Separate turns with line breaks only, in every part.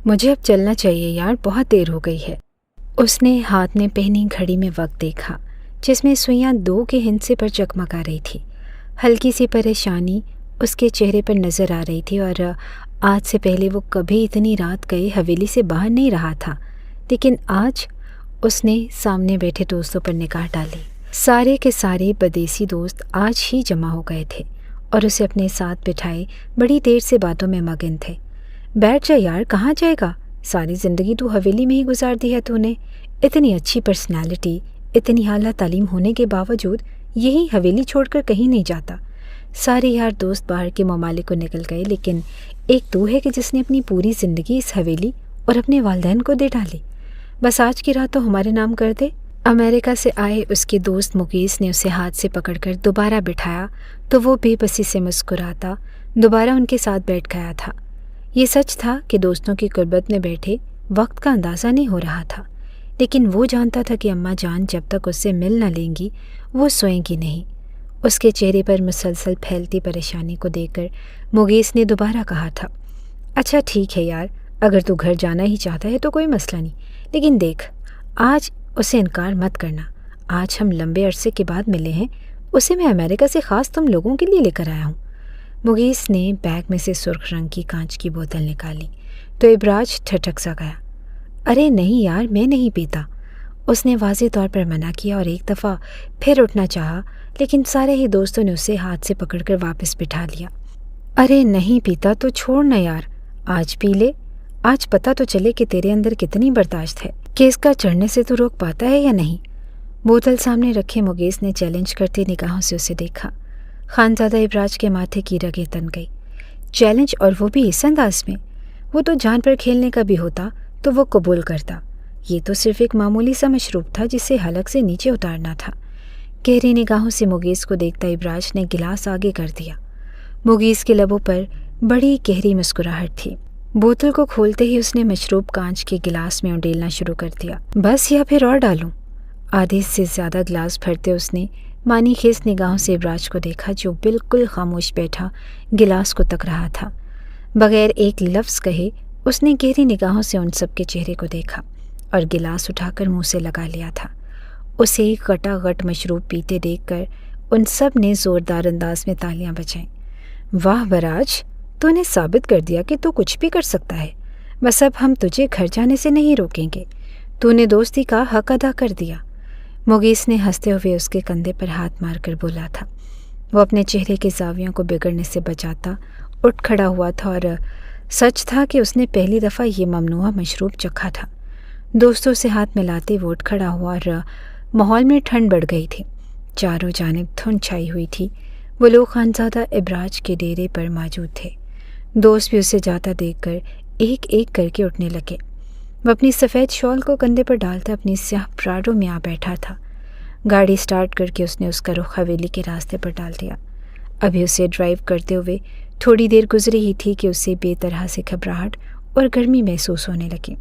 مجھے اب چلنا چاہیے یار، بہت دیر ہو گئی ہے۔ اس نے ہاتھ میں پہنی گھڑی میں وقت دیکھا جس میں سوئیاں 2 کے ہندسے پر چکمگا رہی تھی۔ ہلکی سی پریشانی اس کے چہرے پر نظر آ رہی تھی، اور آج سے پہلے وہ کبھی اتنی رات گئے حویلی سے باہر نہیں رہا تھا، لیکن آج اس نے سامنے بیٹھے دوستوں پر نگاہ ڈالی۔ سارے کے سارے بدیسی دوست آج ہی جمع ہو گئے تھے اور اسے اپنے ساتھ بٹھائے بڑی دیر سے باتوں میں مگن تھے۔ بیٹھ جا یار، کہاں جائے گا؟ ساری زندگی تو حویلی میں ہی گزار دی ہے تو نے۔ اتنی اچھی پرسنالٹی، اتنی اعلیٰ تعلیم ہونے کے باوجود یہی حویلی چھوڑ کر کہیں نہیں جاتا۔ سارے یار دوست باہر کے ممالک کو نکل گئے، لیکن ایک تو ہے کہ جس نے اپنی پوری زندگی اس حویلی اور اپنے والدین کو دے ڈالی۔ بس آج کی رات تو ہمارے نام کر دے۔ امریکہ سے آئے اس کے دوست مقیس نے اسے ہاتھ سے پکڑ کر دوبارہ بٹھایا تو وہ بے بسی سے مسکراتا دوبارہ ان کے ساتھ بیٹھ گیا تھا۔ یہ سچ تھا کہ دوستوں کی قربت میں بیٹھے وقت کا اندازہ نہیں ہو رہا تھا، لیکن وہ جانتا تھا کہ اماں جان جب تک اس سے مل نہ لیں گی وہ سوئیں گی نہیں۔ اس کے چہرے پر مسلسل پھیلتی پریشانی کو دیکھ کر مقیس نے دوبارہ کہا تھا، اچھا ٹھیک ہے یار، اگر تو گھر جانا ہی چاہتا ہے تو کوئی مسئلہ نہیں، لیکن دیکھ آج اسے انکار مت کرنا۔ آج ہم لمبے عرصے کے بعد ملے ہیں، اسے میں امریکہ سے خاص تم لوگوں کے لیے لے کر آیا ہوں۔ مقیس نے بیگ میں سے سرخ رنگ کی کانچ کی بوتل نکالی تو ابراج ٹھٹک سا گیا۔ ارے نہیں یار، میں نہیں پیتا۔ اس نے واضح طور پر منع کیا اور ایک دفعہ پھر اٹھنا چاہا، لیکن سارے ہی دوستوں نے اسے ہاتھ سے پکڑ کر واپس بٹھا لیا۔ ارے نہیں پیتا تو چھوڑ نہ یار، آج پی لے، آج پتہ تو چلے کہ تیرے اندر کتنی برداشت ہے کہ اس کا چڑھنے سے تو روک پاتا ہے یا نہیں۔ بوتل سامنے رکھے مقیس نے چیلنج کرتی نگاہوں سے اسے دیکھا۔ خانزادہ ابراج کے ماتھے کی رگیں تن گئی۔ چیلنج، اور وہ بھی اس انداز میں؟ وہ تو جان پر کھیلنے کا بھی ہوتا تو وہ قبول کرتا، یہ تو صرف ایک معمولی سا مشروب تھا جسے حلق سے نیچے اتارنا تھا۔ گہری نگاہوں سے مقیس کو دیکھتا ابراج نے گلاس آگے کر دیا۔ مقیس کے لبوں پر بڑی گہری مسکراہٹ تھی۔ بوتل کو کھولتے ہی اس نے مشروب کانچ کے گلاس میں انڈیلنا شروع کر دیا۔ بس یا پھر اور ڈالوں؟ آدھے سے زیادہ گلاس بھرتے اس نے معنی خیز نگاہوں سے ابراج کو دیکھا جو بالکل خاموش بیٹھا گلاس کو تک رہا تھا۔ بغیر ایک لفظ کہے اس نے گہری نگاہوں سے ان سب کے چہرے کو دیکھا اور گلاس اٹھا کر منہ سے لگا لیا تھا۔ اسے گٹا گٹ مشروب پیتے دیکھ کر ان سب نے زوردار انداز میں تالیاں بجائیں۔ واہ براج، تو نے ثابت کر دیا کہ تو کچھ بھی کر سکتا ہے۔ بس اب ہم تجھے گھر جانے سے نہیں روکیں گے، تو نے دوستی کا حق ادا کر دیا۔ مقیس نے ہنستے ہوئے اس کے کندھے پر ہاتھ مار کر بولا تھا۔ وہ اپنے چہرے کے زاویوں کو بگڑنے سے بچاتا اٹھ کھڑا ہوا تھا، اور سچ تھا کہ اس نے پہلی دفعہ یہ ممنوعہ مشروب چکھا تھا۔ دوستوں سے ہاتھ ملاتے وہ اٹھ کھڑا ہوا اور ماحول میں ٹھنڈ بڑھ گئی تھی۔ چاروں جانب دھند چھائی ہوئی تھی۔ وہ لوگ خانزادہ ابراج کے ڈیرے پر موجود تھے۔ دوست بھی اسے جاتا دیکھ کر ایک ایک کر کے اٹھنے لگے۔ وہ اپنی سفید شال کو کندھے پر ڈالتا اپنی سیاہ پراڈو میں آ بیٹھا تھا۔ گاڑی سٹارٹ کر کے اس نے اس کا رخ حویلی کے راستے پر ڈال دیا۔ ابھی اسے ڈرائیو کرتے ہوئے تھوڑی دیر گزری ہی تھی کہ اسے بے طرح سے گھبراہٹ اور گرمی محسوس ہونے لگی۔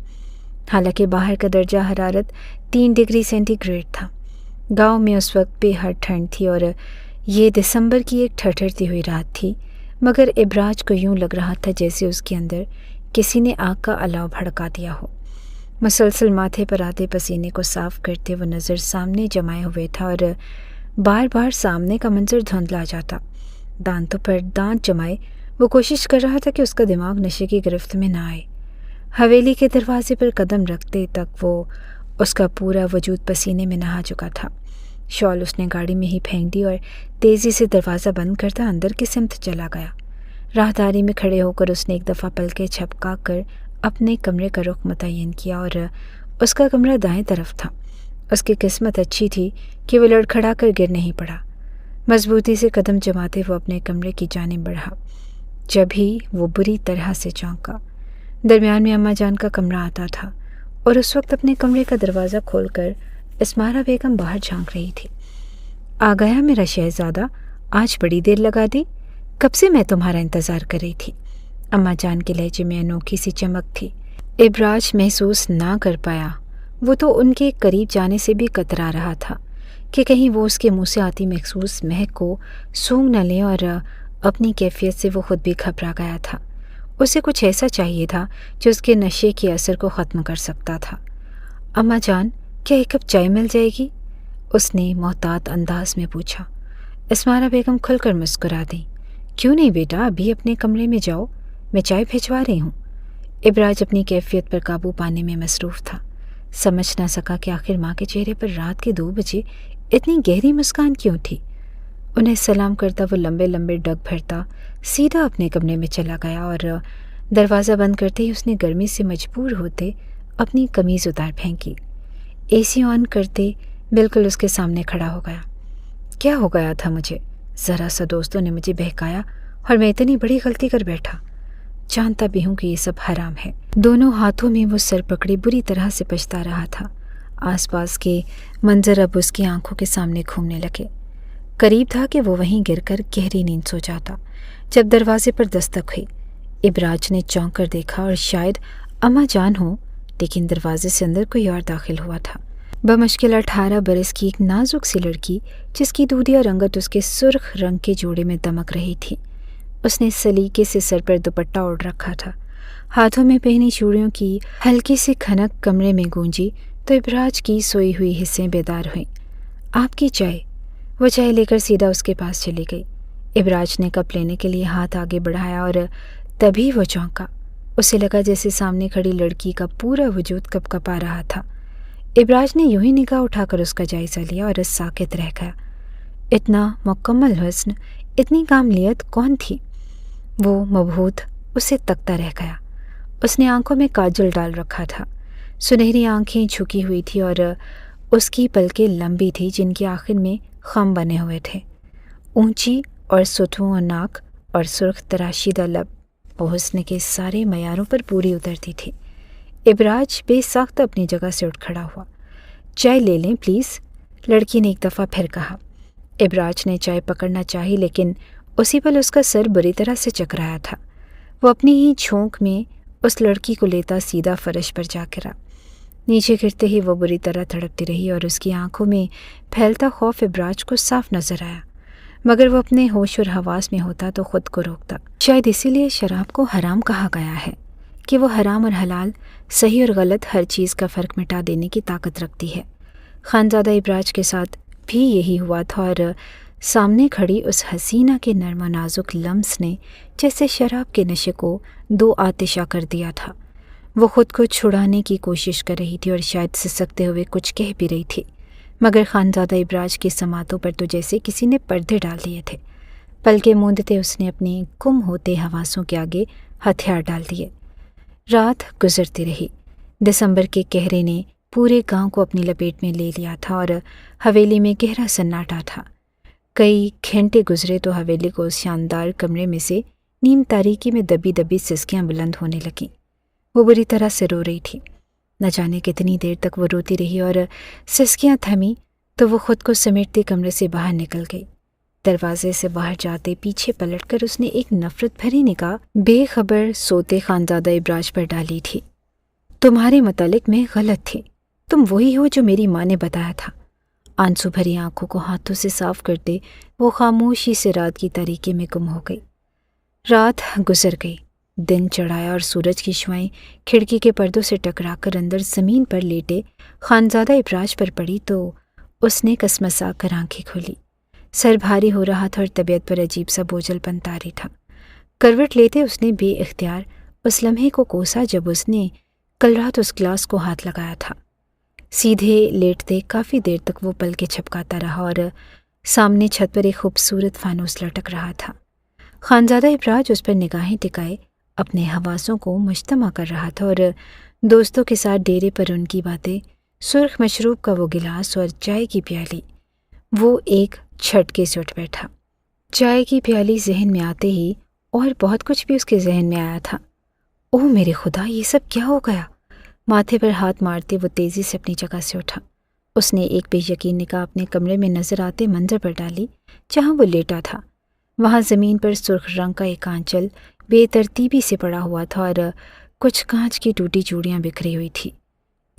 حالانکہ باہر کا درجہ حرارت 3 ڈگری سینٹی گریڈ تھا۔ گاؤں میں اس وقت بے حد ٹھنڈ تھی اور یہ دسمبر کی ایک ٹھٹھرتی ہوئی رات تھی، مگر ابراج کو یوں لگ رہا تھا جیسے اس کے اندر کسی نے آگ کا الاؤ بھڑکا دیا ہو۔ مسلسل ماتھے پر آتے پسینے کو صاف کرتے وہ نظر سامنے جمائے ہوئے تھا اور بار بار سامنے کا منظر دھندلا جاتا۔ دانتوں پر دانت جمائے وہ کوشش کر رہا تھا کہ اس کا دماغ نشے کی گرفت میں نہ آئے۔ حویلی کے دروازے پر قدم رکھتے تک وہ اس کا پورا وجود پسینے میں نہا چکا تھا۔ شال اس نے گاڑی میں ہی پھینک دی اور تیزی سے دروازہ بند کرتا اندر کی سمت چلا گیا۔ راہداری میں کھڑے ہو کر اس نے ایک دفعہ پلکیں جھپکا کر اپنے کمرے کا رخ متعین کیا اور اس کا کمرہ دائیں طرف تھا۔ اس کی قسمت اچھی تھی کہ وہ لڑکھڑا کر گر نہیں پڑا۔ مضبوطی سے قدم جماتے وہ اپنے کمرے کی جانب بڑھا، جب ہی وہ بری طرح سے چونکا۔ درمیان میں اماں جان کا کمرہ آتا تھا اور اس وقت اپنے کمرے کا دروازہ کھول کر اسمارا بیگم باہر جھانک رہی تھی۔ آ گیا میرا شہزادہ، آج بڑی دیر لگا دی، کب سے میں تمہارا انتظار کر رہی تھی۔ اماں جان کے لہجے میں انوکھی سی چمک تھی۔ ابراج محسوس نہ کر پایا، وہ تو ان کے قریب جانے سے بھی کترا رہا تھا کہ کہیں وہ اس کے منہ سے آتی مخصوص مہک کو سونگھ نہ لیں، اور اپنی کیفیت سے وہ خود بھی گھبرا گیا تھا۔ اسے کچھ ایسا چاہیے تھا جو اس کے نشے کے اثر کو ختم کر سکتا تھا۔ اماں جان، کیا ایک کپ چائے مل جائے گی؟ اس نے محتاط انداز میں پوچھا۔ اسمارا بیگم کھل کر مسکرا دیں۔ کیوں نہیں بیٹا، ابھی اپنے کمرے میں جاؤ، میں چائے بھجوا رہی ہوں۔ ابراج اپنی کیفیت پر قابو پانے میں مصروف تھا۔ سمجھ نہ سکا کہ آخر ماں کے چہرے پر رات کے 2 بجے اتنی گہری مسکان کیوں تھی۔ انہیں سلام کرتا وہ لمبے لمبے ڈگ بھرتا سیدھا اپنے کمرے میں چلا گیا اور دروازہ بند کرتے ہی اس نے گرمی سے مجبور ہوتے اپنی قمیض اتار پھینکی۔ اے سی آن کرتے بالکل اس کے سامنے کھڑا ہو گیا۔ کیا ہو گیا تھا مجھے؟ ذرا سا دوستوں نے مجھے بہکایا اور میں اتنی بڑی غلطی کر بیٹھا۔ جانتا بھی ہوں کہ یہ سب حرام ہے۔ دونوں ہاتھوں میں وہ سر پکڑے بری طرح سے پچھتا رہا تھا۔ آس پاس کے منظر اب اس کی آنکھوں کے سامنے گھومنے لگے۔ قریب تھا کہ وہ وہیں گر کر گہری نیند سو جاتا جب دروازے پر دستک ہوئی۔ ابراج نے چونک کر دیکھا اور شاید اماں جان ہو، لیکن دروازے سے اندر کوئی اور داخل ہوا تھا۔ بمشکل 18 برس کی ایک نازک سی لڑکی جس کی دودھیا رنگت اس کے سرخ رنگ کے جوڑے میں دمک رہی تھی۔ اس نے سلیقے سے سر پر دوپٹہ اوڑھ رکھا تھا۔ ہاتھوں میں پہنی چوڑیوں کی ہلکی سی کھنک کمرے میں گونجی تو ابراج کی سوئی ہوئی حصیں بیدار ہوئیں۔ آپ کی چائے۔ وہ چائے لے کر سیدھا اس کے پاس چلی گئی۔ ابراج نے کپ لینے کے لیے ہاتھ آگے بڑھایا اور تبھی وہ چونکا۔ اسے لگا جیسے سامنے کھڑی لڑکی کا پورا وجود کپ کپا رہا تھا۔ ابراج نے یوں ہی نگاہ اٹھا کر اس کا جائزہ لیا اور ساکت رہ گیا۔ اتنا مکمل حسن، اتنی کاملیت کون تھی؟ وہ مبہوت اسے تکتا رہ گیا۔ اس نے آنکھوں میں کاجل ڈال رکھا تھا۔ سنہری آنکھیں جھکی ہوئی تھی اور اس کی پلکیں لمبی تھی جن کے آخر میں خم بنے ہوئے تھے۔ اونچی اور ستھوں ناک اور سرخ تراشیدہ لب وہ حسن کے سارے معیاروں پر پوری اترتی تھی۔ ابراج بے ساختہ اپنی جگہ سے اٹھ کھڑا ہوا۔ چائے لے لیں پلیز، لڑکی نے ایک دفعہ پھر کہا۔ ابراج نے چائے پکڑنا چاہی لیکن اسی پل اس کا سر بری طرح سے چکرایا تھا۔ وہ اپنی ہی چھونک میں اس لڑکی کو لیتا سیدھا فرش پر جا گرا۔ نیچے گرتے ہی وہ بری طرح تڑپتی رہی اور اس کی آنکھوں میں پھیلتا خوف ابراج کو صاف نظر آیا، مگر وہ اپنے ہوش اور حواس میں ہوتا تو خود کو روکتا۔ شاید اسی لیے شراب کو حرام کہا گیا ہے کہ وہ حرام اور حلال، صحیح اور غلط ہر چیز کا فرق مٹا دینے کی طاقت رکھتی ہے۔ خانزادہ ابراج کے ساتھ بھی یہی ہوا تھا اور سامنے کھڑی اس حسینہ کے نرم و نازک لمس نے جیسے شراب کے نشے کو 2 آتشا کر دیا تھا۔ وہ خود کو چھڑانے کی کوشش کر رہی تھی اور شاید سسکتے ہوئے کچھ کہہ بھی رہی تھی، مگر خانزادہ ابراج کی سماعتوں پر تو جیسے کسی نے پردے ڈال دیے تھے۔ پلکیں موندتے اس نے اپنے گم ہوتے حواسوں کے آگے ہتھیار ڈال دیے۔ رات گزرتی رہی۔ دسمبر کے قہرے نے پورے گاؤں کو اپنی لپیٹ میں لے لیا تھا اور حویلی میں گہرا سناٹا تھا۔ کئی گھنٹے گزرے تو حویلی کو اس شاندار کمرے میں سے نیم تاریکی میں دبی دبی سسکیاں بلند ہونے لگیں۔ وہ بری طرح سے رو رہی تھی۔ نہ جانے کتنی دیر تک وہ روتی رہی اور سسکیاں تھمی تو وہ خود کو سمیٹتے کمرے سے باہر نکل گئی۔ دروازے سے باہر جاتے پیچھے پلٹ کر اس نے ایک نفرت بھری نگاہ بے خبر سوتے خانزادہ ابراج پر ڈالی تھی۔ تمہارے متعلق میں غلط تھی، تم وہی ہو جو میری ماں نے بتایا تھا۔ آنسو بھری آنکھوں کو ہاتھوں سے صاف کرتے وہ خاموشی سے رات کی تاریکی میں گم ہو گئی۔ رات گزر گئی، دن چڑھایا اور سورج کی شعاعیں کھڑکی کے پردوں سے ٹکرا کر اندر زمین پر لیٹے خانزادہ ابراج پر پڑی تو اس نے کسمسا کر آنکھیں کھولی۔ سر بھاری ہو رہا تھا اور طبیعت پر عجیب سا بوجھل پن طاری تھا۔ کروٹ لیتے اس نے بے اختیار اس لمحے کو کوسا جب اس نے کل رات اس گلاس کو ہاتھ لگایا تھا۔ سیدھے لیٹتے کافی دیر تک وہ پلکیں چھپکاتا رہا اور سامنے چھت پر ایک خوبصورت فانوس لٹک رہا تھا۔ خانزادہ ابراج اس پر نگاہیں ٹکائے اپنے حواسوں کو مجتمع کر رہا تھا اور دوستوں کے ساتھ ڈیرے پر ان کی باتیں، سرخ مشروب کا وہ گلاس اور چائے کی پیالی۔ وہ ایک جھٹکے سے اٹھ بیٹھا۔ چائے کی پیالی ذہن میں آتے ہی اور بہت کچھ بھی اس کے ذہن میں آیا تھا۔ اوہ میرے خدا، یہ سب کیا ہو گیا؟ ماتھے پر ہاتھ مارتے وہ تیزی سے اپنی جگہ سے اٹھا۔ اس نے ایک بے یقین نگاہ اپنے کمرے میں نظر آتے منظر پر ڈالی جہاں وہ لیٹا تھا۔ وہاں زمین پر سرخ رنگ کا ایک آنچل بے ترتیبی سے پڑا ہوا تھا اور کچھ کانچ کی ٹوٹی چوڑیاں بکھری ہوئی تھی۔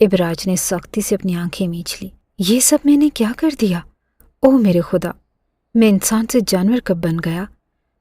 ابراج نے سختی سے اپنی آنکھیں میچ لی۔ یہ سب میں نے کیا کر دیا؟ اوہ میرے خدا، میں انسان سے جانور کب بن گیا؟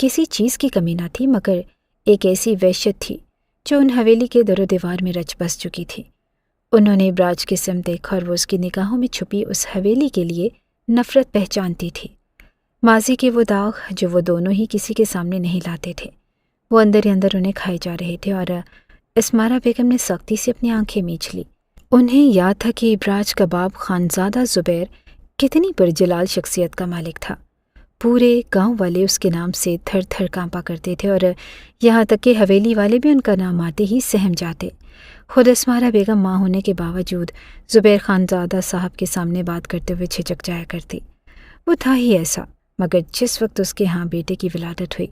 کسی چیز کی کمی نہ تھی، مگر ایک ایسی وحشت تھی جو ان حویلی کے در و دیوار میں رچ بس چکی تھی۔ انہوں نے ابراج کی سمت دیکھا اور وہ اس کی نگاہوں میں چھپی اس حویلی کے لیے نفرت پہچانتی تھی۔ ماضی کے وہ داغ جو وہ دونوں ہی کسی کے سامنے نہیں لاتے تھے، وہ اندر ہی اندر انہیں کھائے جا رہے تھے، اور اسمارا بیگم نے سختی سے اپنی آنکھیں میچ لی۔ انہیں یاد تھا کہ ابراج کباب خانزادہ زبیر کتنی پرجلال شخصیت کا مالک تھا۔ پورے گاؤں والے اس کے نام سے تھر تھر کانپا کرتے تھے، اور یہاں تک کہ حویلی والے بھی ان کا نام آتے ہی سہم جاتے۔ خود اسمارا بیگم ماں ہونے کے باوجود زبیر خانزادہ صاحب کے سامنے بات کرتے ہوئے جھجک جایا کرتی۔ وہ تھا ہی ایسا، مگر جس وقت اس کے ہاں بیٹے کی ولادت ہوئی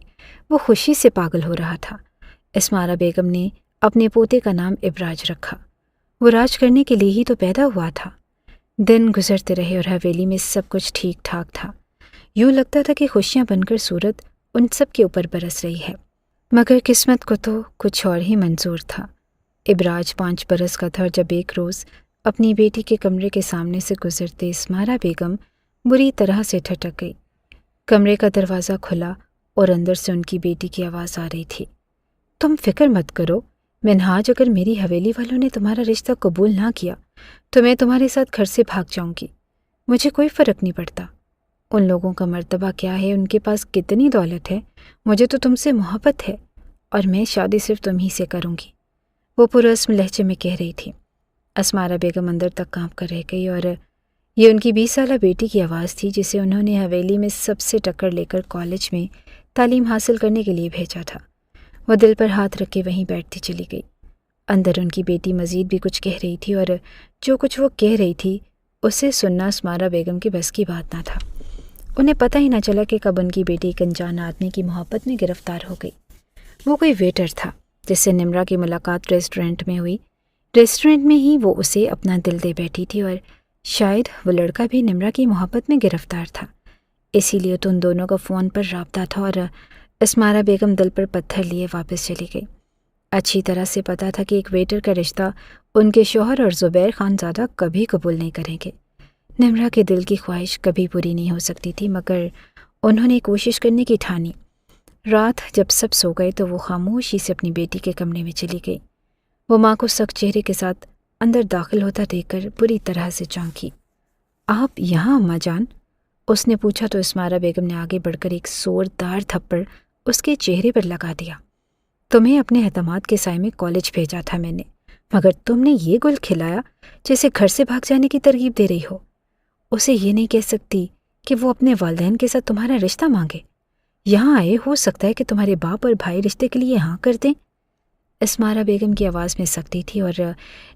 وہ خوشی سے پاگل ہو رہا تھا۔ اسمارا بیگم نے اپنے پوتے کا نام ابراج رکھا۔ وہ راج کرنے کے لیے ہی تو پیدا ہوا تھا۔ دن گزرتے رہے اور حویلی میں سب کچھ ٹھیک ٹھاک تھا۔ یوں لگتا تھا کہ خوشیاں بن کر صورت ان سب کے اوپر برس رہی ہے، مگر قسمت کو تو کچھ اور ہی منظور تھا۔ ابراج 5 برس کا تھا، اور جب ایک روز اپنی بیٹی کے کمرے کے سامنے سے گزرتے اسمارا بیگم بری طرح سے ٹھٹک گئی۔ کمرے کا دروازہ کھلا اور اندر سے ان کی بیٹی کی آواز آ رہی تھی، تم فکر مت کرو منہاج، اگر میری حویلی والوں نے تمہارا رشتہ قبول نہ کیا تو میں تمہارے ساتھ گھر سے بھاگ جاؤں گی۔ مجھے کوئی فرق نہیں پڑتا ان لوگوں کا مرتبہ کیا ہے، ان کے پاس کتنی دولت ہے، مجھے تو تم سے محبت ہے اور میں شادی صرف تم ہی سے کروں گی، وہ پررسم لہجے میں کہہ رہی تھی۔ اسمارا بیگم اندر تک کانپ کر رہ گئی، اور یہ ان کی 20 سالہ بیٹی کی آواز تھی جسے انہوں نے حویلی میں سب سے ٹکر لے کر کالج میں تعلیم حاصل کرنے کے لیے بھیجا تھا۔ وہ دل پر ہاتھ رکھ کے وہیں بیٹھتی چلی گئی۔ اندر ان کی بیٹی مزید بھی کچھ کہہ رہی تھی، اور جو کچھ وہ کہہ رہی تھی اسے سننا اسمارا بیگم کی بس کی بات نہ تھا۔ انہیں پتہ ہی نہ چلا کہ کب ان کی بیٹی ایک انجان آدمی کی محبت میں گرفتار ہو گئی۔ وہ کوئی ویٹر تھا جس سے نمرا کی ملاقات ریسٹورنٹ میں ہوئی۔ ریسٹورنٹ میں ہی وہ اسے اپنا دل دے بیٹھی تھی، اور شاید وہ لڑکا بھی نمرا کی محبت میں گرفتار تھا، اسی لیے تو ان دونوں کا فون پر رابطہ تھا، اور اسمارا بیگم دل پر پتھر لیے واپس چلی گئی۔ اچھی طرح سے پتا تھا کہ ایک ویٹر کا رشتہ ان کے شوہر اور زبیر خانزادہ کبھی قبول نہیں کریں گے۔ نمرا کے دل کی خواہش کبھی پوری نہیں ہو سکتی تھی، مگر انہوں نے کوشش کرنے کی ٹھانی۔ رات جب سب سو گئے تو وہ خاموشی سے اپنی بیٹی کے کمرے میں چلی گئی۔ وہ ماں کو سخت چہرے کے ساتھ اندر داخل ہوتا دیکھ کر بری طرح سے چونکی۔ آپ یہاں اماں جان؟ اس نے پوچھا تو اسمارا بیگم نے آگے بڑھ کر ایک زوردار تھپڑ اس کے چہرے پر لگا دیا۔ تمہیں اپنے اعتماد کے سائے میں کالج بھیجا تھا میں نے، مگر تم نے یہ گل کھلایا جیسے گھر سے بھاگ جانے کی ترغیب دے رہی ہو۔ اسے یہ نہیں کہہ سکتی کہ وہ اپنے والدین کے ساتھ تمہارا رشتہ مانگے؟ یہاں آئے ہو سکتا ہے کہ تمہارے باپ اور بھائی رشتے کے لیے ہاں کر دیں۔ اسمارا بیگم کی آواز میں سختی تھی اور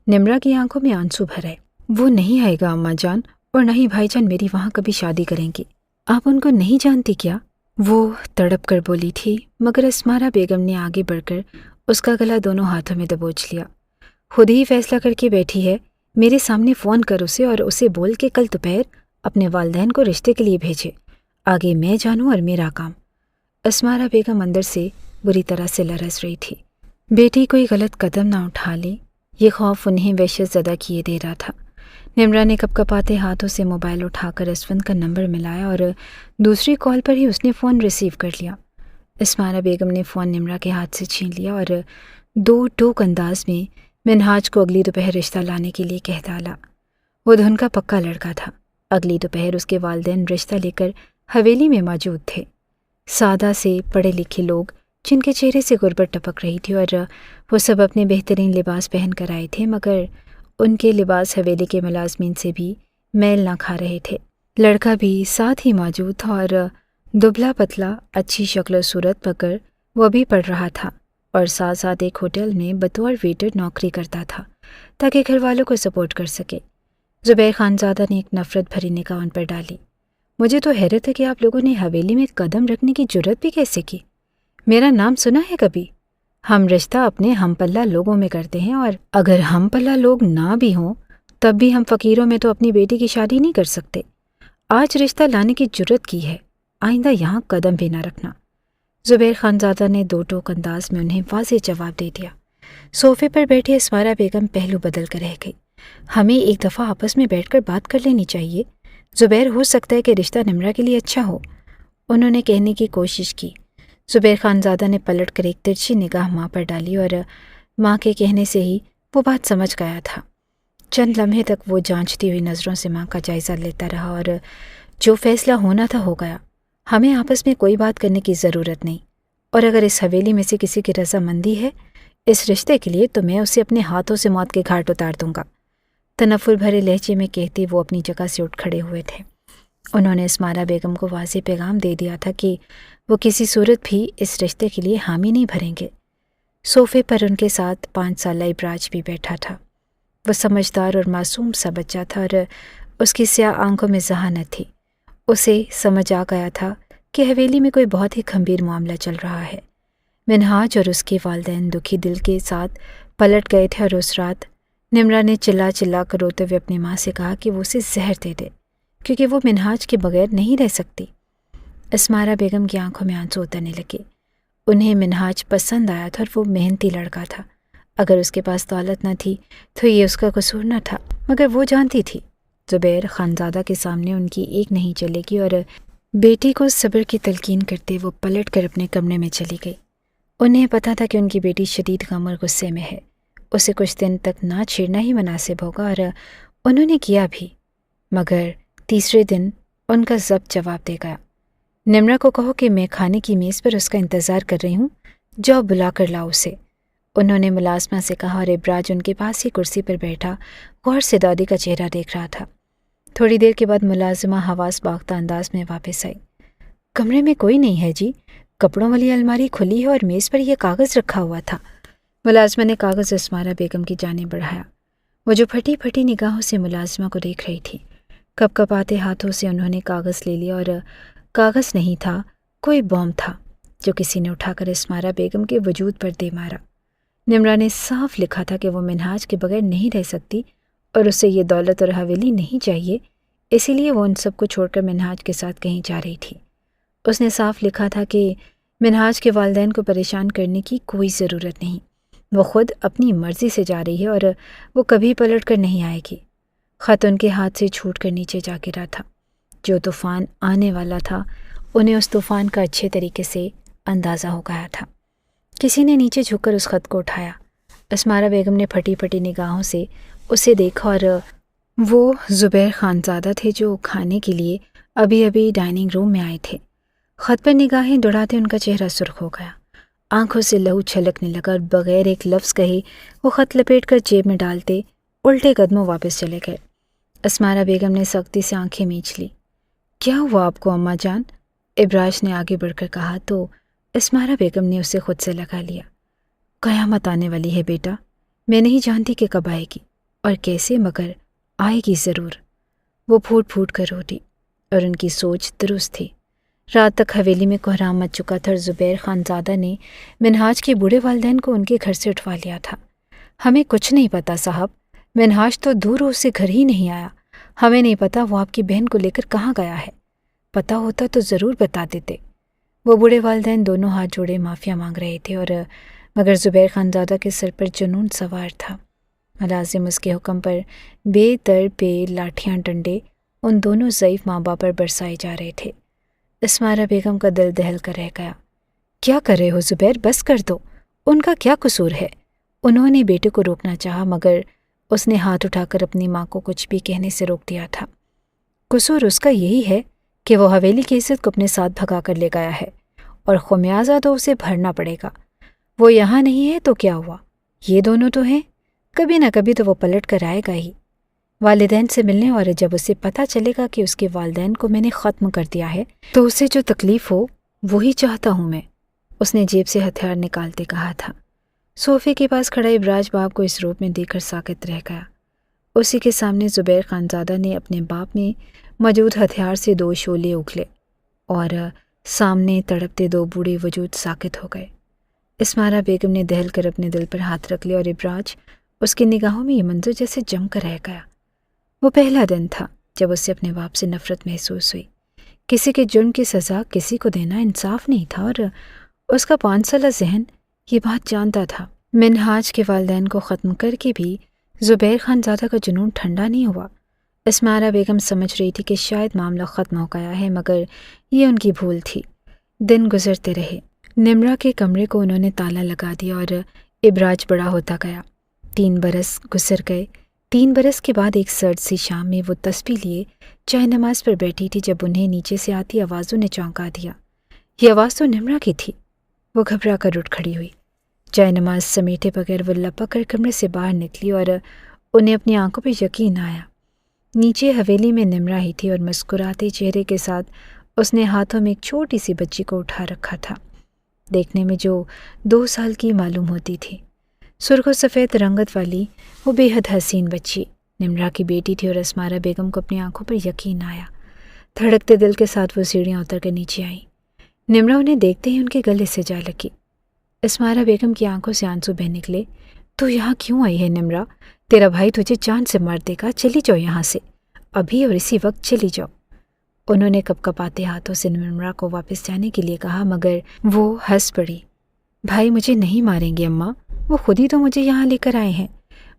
نمرا کی آنکھوں میں آنسو بھر آئے۔ وہ نہیں آئے گا اماں جان، اور نہ ہی بھائی جان میری وہاں کبھی شادی کریں گی۔ آپ ان کو نہیں جانتی کیا؟ وہ تڑپ کر بولی تھی، مگر اسمارا بیگم نے آگے بڑھ کر اس کا گلا دونوں ہاتھوں میں دبوچ لیا۔ خود ہی فیصلہ کر کے بیٹھی ہے، میرے سامنے فون کر اسے اور اسے بول کے کل دوپہر اپنے والدین کو رشتے کے لیے بھیجے، آگے میں جانوں اور میرا کام۔ اسمارا بیگم اندر سے بری طرح سے لرز رہی تھی۔ بیٹی کوئی غلط قدم نہ اٹھا لے، یہ خوف انہیں وحشت زدہ کیے دے رہا تھا۔ نمرا نے کپ کپاتے ہاتھوں سے موبائل اٹھا کر اسفند کا نمبر ملایا اور دوسری کال پر ہی اس نے فون ریسیو کر لیا۔ اسمارا بیگم نے فون نمرا کے ہاتھ سے چھین لیا اور دو ٹوک انداز میں منہاج کو اگلی دوپہر رشتہ لانے کے لیے کہہ ڈالا۔ وہ دھن کا پکا لڑکا تھا۔ اگلی دوپہر اس کے والدین رشتہ لے کر حویلی میں موجود تھے۔ سادہ سے پڑھے لکھے لوگ جن کے چہرے سے غربت ٹپک رہی تھی، اور وہ سب اپنے بہترین لباس پہن کر آئے تھے، مگر ان کے لباس حویلی کے ملازمین سے بھی میل نہ کھا رہے تھے۔ لڑکا بھی ساتھ ہی موجود تھا اور دبلا پتلا، اچھی شکل و صورت مگر وہ بھی پڑھ رہا تھا اور ساتھ ساتھ ایک ہوٹل میں بطور ویٹر نوکری کرتا تھا تاکہ گھر والوں کو سپورٹ کر سکے۔ زبیر خانزادہ نے ایک نفرت بھری نگاہ ان پر ڈالی۔ مجھے تو حیرت ہے کہ آپ لوگوں نے حویلی میں قدم رکھنے کی جرت بھی کیسے کی؟ میرا نام سنا ہے کبھی؟ ہم رشتہ اپنے ہم پلہ لوگوں میں کرتے ہیں، اور اگر ہم پلہ لوگ نہ بھی ہوں تب بھی ہم فقیروں میں تو اپنی بیٹی کی شادی نہیں کر سکتے۔ آج رشتہ لانے کی جرت کی ہے، آئندہ یہاں قدم بھی نہ رکھنا۔ زبیر خانزادہ نے دو ٹوک انداز میں انہیں واضح جواب دے دیا۔ صوفے پر بیٹھی اسمارا بیگم پہلو بدل کر رہ گئی۔ ہمیں ایک دفعہ آپس میں بیٹھ کر بات کر لینی چاہیے زبیر، ہو سکتا ہے کہ رشتہ نمرا کے لیے اچھا ہو، انہوں نے کہنے کی کوشش کی۔ زبیر خانزادہ نے پلٹ کر ایک ترچھی نگاہ ماں پر ڈالی اور ماں کے کہنے سے ہی وہ بات سمجھ گیا تھا۔ چند لمحے تک وہ جانچتی ہوئی نظروں سے ماں کا جائزہ لیتا رہا اور جو فیصلہ ہونا تھا ہو گیا۔ ہمیں آپس میں کوئی بات کرنے کی ضرورت نہیں، اور اگر اس حویلی میں سے کسی کی رضامندی ہے اس رشتے کے لیے تو میں اسے اپنے ہاتھوں سے موت کے گھاٹ اتار دوں گا۔ تنفر بھرے لہجے میں کہتے وہ اپنی جگہ سے اٹھ کھڑے ہوئے تھے۔ انہوں نے اسمارا بیگم کو واضح پیغام دے دیا تھا کہ وہ کسی صورت بھی اس رشتے کے لیے حامی نہیں بھریں گے۔ صوفے پر ان کے ساتھ 5 سالہ ابراج بھی بیٹھا تھا۔ وہ سمجھدار اور معصوم سا بچہ تھا اور اس کی سیاہ آنکھوں میں ذہانت تھی۔ اسے سمجھ آ گیا تھا کہ حویلی میں کوئی بہت ہی گھمبیر معاملہ چل رہا ہے۔ منہاج اور اس کے والدین دکھی دل کے ساتھ پلٹ گئے تھے اور اس رات نمرہ نے چلا چلا کر روتے ہوئے اپنی ماں سے کہا کہ وہ اسے زہر دے دے کیونکہ وہ منہاج کے بغیر نہیں رہ سکتی۔ اسمارا بیگم کی آنکھوں میں آنسو اترنے لگے۔ انہیں منہاج پسند آیا تھا اور وہ محنتی لڑکا تھا۔ اگر اس کے پاس دولت نہ تھی تو یہ اس کا قصور نہ تھا، مگر وہ جانتی تھی زبیر خانزادہ کے سامنے ان کی ایک نہیں چلے گی، اور بیٹی کو صبر کی تلقین کرتے وہ پلٹ کر اپنے کمرے میں چلی گئی۔ انہیں پتہ تھا کہ ان کی بیٹی شدید غم اور غصے میں ہے، اسے کچھ دن تک نہ چھیڑنا ہی مناسب ہوگا، اور انہوں نے کیا بھی۔ مگر تیسرے دن ان کا ضبط جواب دے گیا۔ نمرہ کو کہو کہ میں کھانے کی میز پر اس کا انتظار کر رہی ہوں، جاؤ بلا کر لاؤ اسے۔ انہوں نے ملازمہ سے کہا اور ابراج ان کے پاس ہی کرسی پر بیٹھا غور سے دادی کا چہرہ دیکھ رہا تھا۔ تھوڑی دیر کے بعد ملازمہ حواس باختہ انداز میں واپس آئی۔ کمرے میں کوئی نہیں ہے جی، کپڑوں والی الماری کھلی ہے اور میز پر یہ کاغذ رکھا ہوا تھا۔ ملازمہ نے کاغذ اسمارا بیگم کی جانب بڑھایا۔ وہ جو پھٹی پھٹی نگاہوں سے ملازمہ کو دیکھ رہی تھی، کپ کپاتے ہاتھوں سے انہوں نے کاغذ لے لیا، اور کاغذ نہیں تھا، کوئی بم تھا جو کسی نے اٹھا کر اسمارا بیگم کے وجود پر دے مارا۔ نمرہ نے صاف لکھا تھا کہ وہ منہاج کے بغیر نہیں رہ سکتی اور اسے یہ دولت اور حویلی نہیں چاہیے، اسی لیے وہ ان سب کو چھوڑ کر منہاج کے ساتھ کہیں جا رہی تھی۔ اس نے صاف لکھا تھا کہ منہاج کے والدین کو پریشان کرنے کی کوئی ضرورت نہیں، وہ خود اپنی مرضی سے جا رہی ہے اور وہ کبھی پلٹ کر نہیں آئے گی۔ خط ان کے ہاتھ سے چھوٹ کر نیچے جا گرا تھا۔ جو طوفان آنے والا تھا انہیں اس طوفان کا اچھے طریقے سے اندازہ ہو گیا تھا۔ کسی نے نیچے جھک کر اس خط کو اٹھایا۔ اسمارا بیگم نے پھٹی پھٹی نگاہوں سے اسے دیکھا، اور وہ زبیر خانزادہ تھے جو کھانے کے لیے ابھی ابھی ڈائننگ روم میں آئے تھے۔ خط پر نگاہیں دوڑاتے ان کا چہرہ سرخ ہو گیا، آنکھوں سے لہو چھلکنے لگا، اور بغیر ایک لفظ کہے وہ خط لپیٹ کر جیب میں ڈالتے الٹے قدموں واپس چلے گئے۔ اسمارا بیگم نے سختی سے آنکھیں میچ لی۔ کیا ہوا آپ کو اماں جان؟ ابراج نے آگے بڑھ کر کہا تو اسمارا بیگم نے اسے خود سے لگا لیا۔ قیامت آنے والی ہے بیٹا، میں نہیں جانتی کہ کب آئے گی اور کیسے، مگر آئے گی ضرور۔ وہ پھوٹ پھوٹ کر روٹی، اور ان کی سوچ درست تھی۔ رات تک حویلی میں کوہرام مچ چکا تھا اور زبیر خانزادہ نے منہاج کے بوڑھے والدین کو ان کے گھر سے اٹھوا لیا تھا۔ ہمیں کچھ نہیں پتا صاحب، منہاج تو دور اسے گھر ہی نہیں آیا۔ ہمیں نہیں پتا وہ آپ کی بہن کو لے کر کہاں گیا ہے، پتہ ہوتا تو ضرور بتا دیتے۔ وہ بوڑھے والدین دونوں ہاتھ جوڑے معافیا مانگ رہے تھے، اور مگر زبیر خانزادہ کے سر پر جنون سوار تھا۔ ملازم اس کے حکم پر بے در پہ لاٹھیاں ڈنڈے ان دونوں ضعیف ماں باپ پر برسائے جا رہے تھے۔ اسمارا بیگم کا دل دہل کر رہ گیا۔ کیا کر رہے ہو زبیر، بس کر دو، ان کا کیا قصور ہے؟ انہوں نے بیٹے کو روکنا چاہا، مگر اس نے ہاتھ اٹھا کر اپنی ماں کو کچھ بھی کہنے سے روک دیا تھا۔ قصور اس کا یہی ہے کہ وہ حویلی کی عزت کو اپنے ساتھ بھگا کر لے گیا ہے، اور خمیازہ تو اسے بھرنا پڑے گا۔ وہ یہاں نہیں ہے تو کیا ہوا، یہ دونوں تو ہیں، کبھی نہ کبھی تو وہ پلٹ کر آئے گا ہی والدین سے ملنے، اور جب اسے پتہ چلے گا کہ اس کے والدین کو میں نے ختم کر دیا ہے تو اسے جو تکلیف ہو وہی چاہتا ہوں میں۔ اس نے جیب سے ہتھیار نکالتے کہا تھا۔ صوفے کے پاس کھڑا ابراج باپ کو اس روپ میں دیکھ کر ساکت رہ گیا۔ اسی کے سامنے زبیر خانزادہ نے اپنے باپ میں موجود ہتھیار سے 2 شعلے اگلے، اور سامنے تڑپتے 2 بوڑھے وجود ساکت ہو گئے۔ اسمارا بیگم نے دہل کر اپنے دل پر ہاتھ رکھ لیا، اور ابراج اس کی نگاہوں میں یہ منظر جیسے جم کر رہ گیا۔ وہ پہلا دن تھا جب اسے اپنے باپ سے نفرت محسوس ہوئی۔ کسی کے جرم کی سزا کسی کو دینا انصاف نہیں تھا، اور اس کا 5 سالہ ذہن یہ بات جانتا تھا۔ منہاج کے والدین کو ختم کر کے بھی زبیر خانزادہ کا جنون ٹھنڈا نہیں ہوا۔ اسمارا بیگم سمجھ رہی تھی کہ شاید معاملہ ختم ہو گیا ہے، مگر یہ ان کی بھول تھی۔ دن گزرتے رہے، نمرا کے کمرے کو انہوں نے تالا لگا دیا اور ابراج بڑا ہوتا گیا۔ 3 برس گزر گئے۔ 3 برس کے بعد ایک سرد سی شام میں وہ تسبیح لیے چائے نماز پر بیٹھی تھی جب انہیں نیچے سے آتی آوازوں نے چونکا دیا۔ یہ آواز تو نمرا کی تھی۔ وہ گھبرا کر اٹھ کھڑی ہوئی۔ چائے نماز سمیٹے بغیر وہ لپک کر کمرے سے باہر نکلی اور انہیں اپنی آنکھوں پہ یقین آیا۔ نیچے حویلی میں نمرا ہی تھی اور مسکراتے چہرے کے ساتھ اس نے ہاتھوں میں ایک چھوٹی سی بچی کو اٹھا رکھا تھا، دیکھنے میں جو 2 سال کی معلوم ہوتی تھی۔ سرخ و سفید رنگت والی وہ بے حد حسین بچی نمرا کی بیٹی تھی اور اسمارہ بیگم کو اپنی آنکھوں پر یقین آیا۔ دھڑکتے دل کے ساتھ وہ سیڑھیاں اتر کر نیچے آئیں۔ نمرا انہیں دیکھتے ہی ان کے گلے سے جا لگی۔ اسمارہ بیگم کی آنکھوں سے آنسو بہہ نکلے۔ تو یہاں کیوں آئی ہے نمرا؟ تیرا بھائی تجھے جان سے مار دے گا، چلی جاؤ یہاں سے، ابھی اور اسی وقت چلی جاؤ۔ انہوں نے کپکپاتے ہاتھوں سے نمرا کو واپس جانے کے لیے کہا مگر وہ ہنس پڑی۔ بھائی مجھے نہیں ماریں گے اماں، وہ خود ہی تو مجھے یہاں لے کر آئے ہیں۔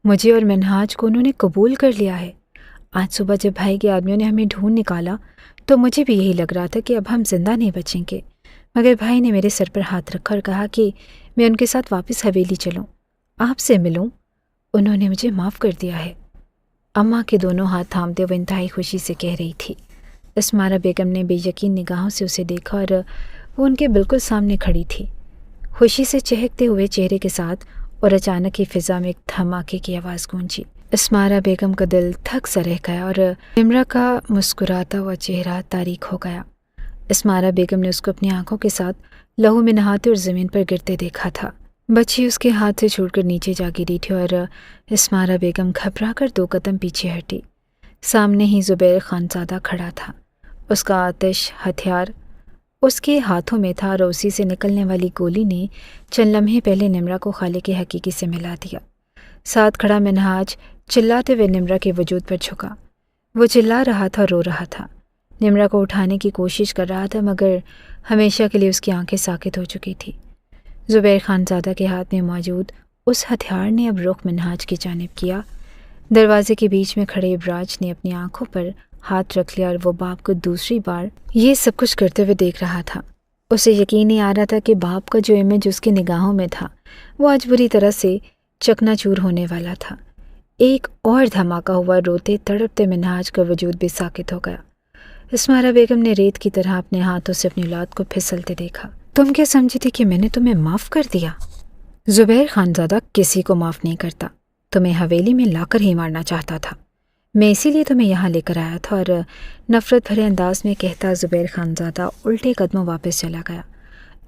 مجھے اور منہاج کو انہوں نے قبول کر لیا ہے۔ آج صبح جب بھائی کے آدمیوں نے ہمیں ڈھونڈ نکالا تو مجھے بھی یہی لگ رہا تھا کہ اب ہم زندہ نہیں بچیں گے، مگر بھائی نے میرے سر پر ہاتھ رکھا اور کہا کہ میں ان کے ساتھ واپس حویلی چلوں، آپ سے ملوں۔ انہوں نے مجھے معاف کر دیا ہے۔ اماں کے دونوں ہاتھ تھامتے وہ انتہائی خوشی سے کہہ رہی تھی۔ اسمارہ بیگم نے بے یقین نگاہوں سے اسے دیکھا اور وہ ان کے بالکل سامنے کھڑی تھی، خوشی سے چہکتے ہوئے چہرے کے ساتھ، اور اچانک ہی فضا میں ایک دھماکے کی آواز گونجی۔ اسمارہ بیگم کا دل تھک سا رہ گیا اور نمرا کا مسکراتا ہوا چہرہ تاریک ہو گیا۔ اسمارہ بیگم نے اس کو اپنی آنکھوں کے ساتھ لہو میں نہاتے اور زمین پر گرتے دیکھا تھا۔ بچی اس کے ہاتھ سے چھوٹ کر نیچے جا گری تھی اور اسمارہ بیگم گھبرا کر 2 قدم پیچھے ہٹی۔ سامنے ہی زبیر خانزادہ کھڑا تھا۔ اس کا آتش ہتھیار اس کے ہاتھوں میں تھا اور اسی سے نکلنے والی گولی نے چند لمحے پہلے نمرا کو خالق حقیقی سے ملا دیا۔ ساتھ کھڑا منہاج چلاتے ہوئے نمرا کے وجود پر جھکا۔ وہ چلا رہا تھا، رو رہا تھا، نمرا کو اٹھانے کی کوشش کر رہا تھا مگر ہمیشہ کے لیے اس کی آنکھیں ساکت ہو چکی تھی۔ زبیر خانزادہ کے ہاتھ میں موجود اس ہتھیار نے اب رخ منہاج کی جانب کیا۔ دروازے کے بیچ میں کھڑے ابراج نے اپنی آنکھوں پر ہاتھ رکھ لیا اور وہ باپ کو دوسری بار یہ سب کچھ کرتے ہوئے دیکھ رہا تھا۔ اسے یقین نہیں آ رہا تھا کہ باپ کا جو امیج اس کی نگاہوں میں تھا وہ آج بری طرح سے چکنا چور ہونے والا تھا۔ ایک اور دھماکہ ہوا، روتے تڑپتے منہاج کا وجود بھی ساکت ہو گیا۔ اسمارہ بیگم نے ریت کی طرح اپنے ہاتھوں سے اپنی اولاد کو پھسلتے دیکھا۔ تم کیا سمجھی تھی کہ میں نے تمہیں معاف کر دیا؟ زبیر خانزادہ کسی کو معاف نہیں کرتا، تمہیں حویلی میں لا کر ہی مارنا چاہتا تھا، میں اسی لیے تمہیں یہاں لے کر آیا تھا۔ اور نفرت بھرے انداز میں کہتا زبیر خانزادہ الٹے قدموں واپس چلا گیا۔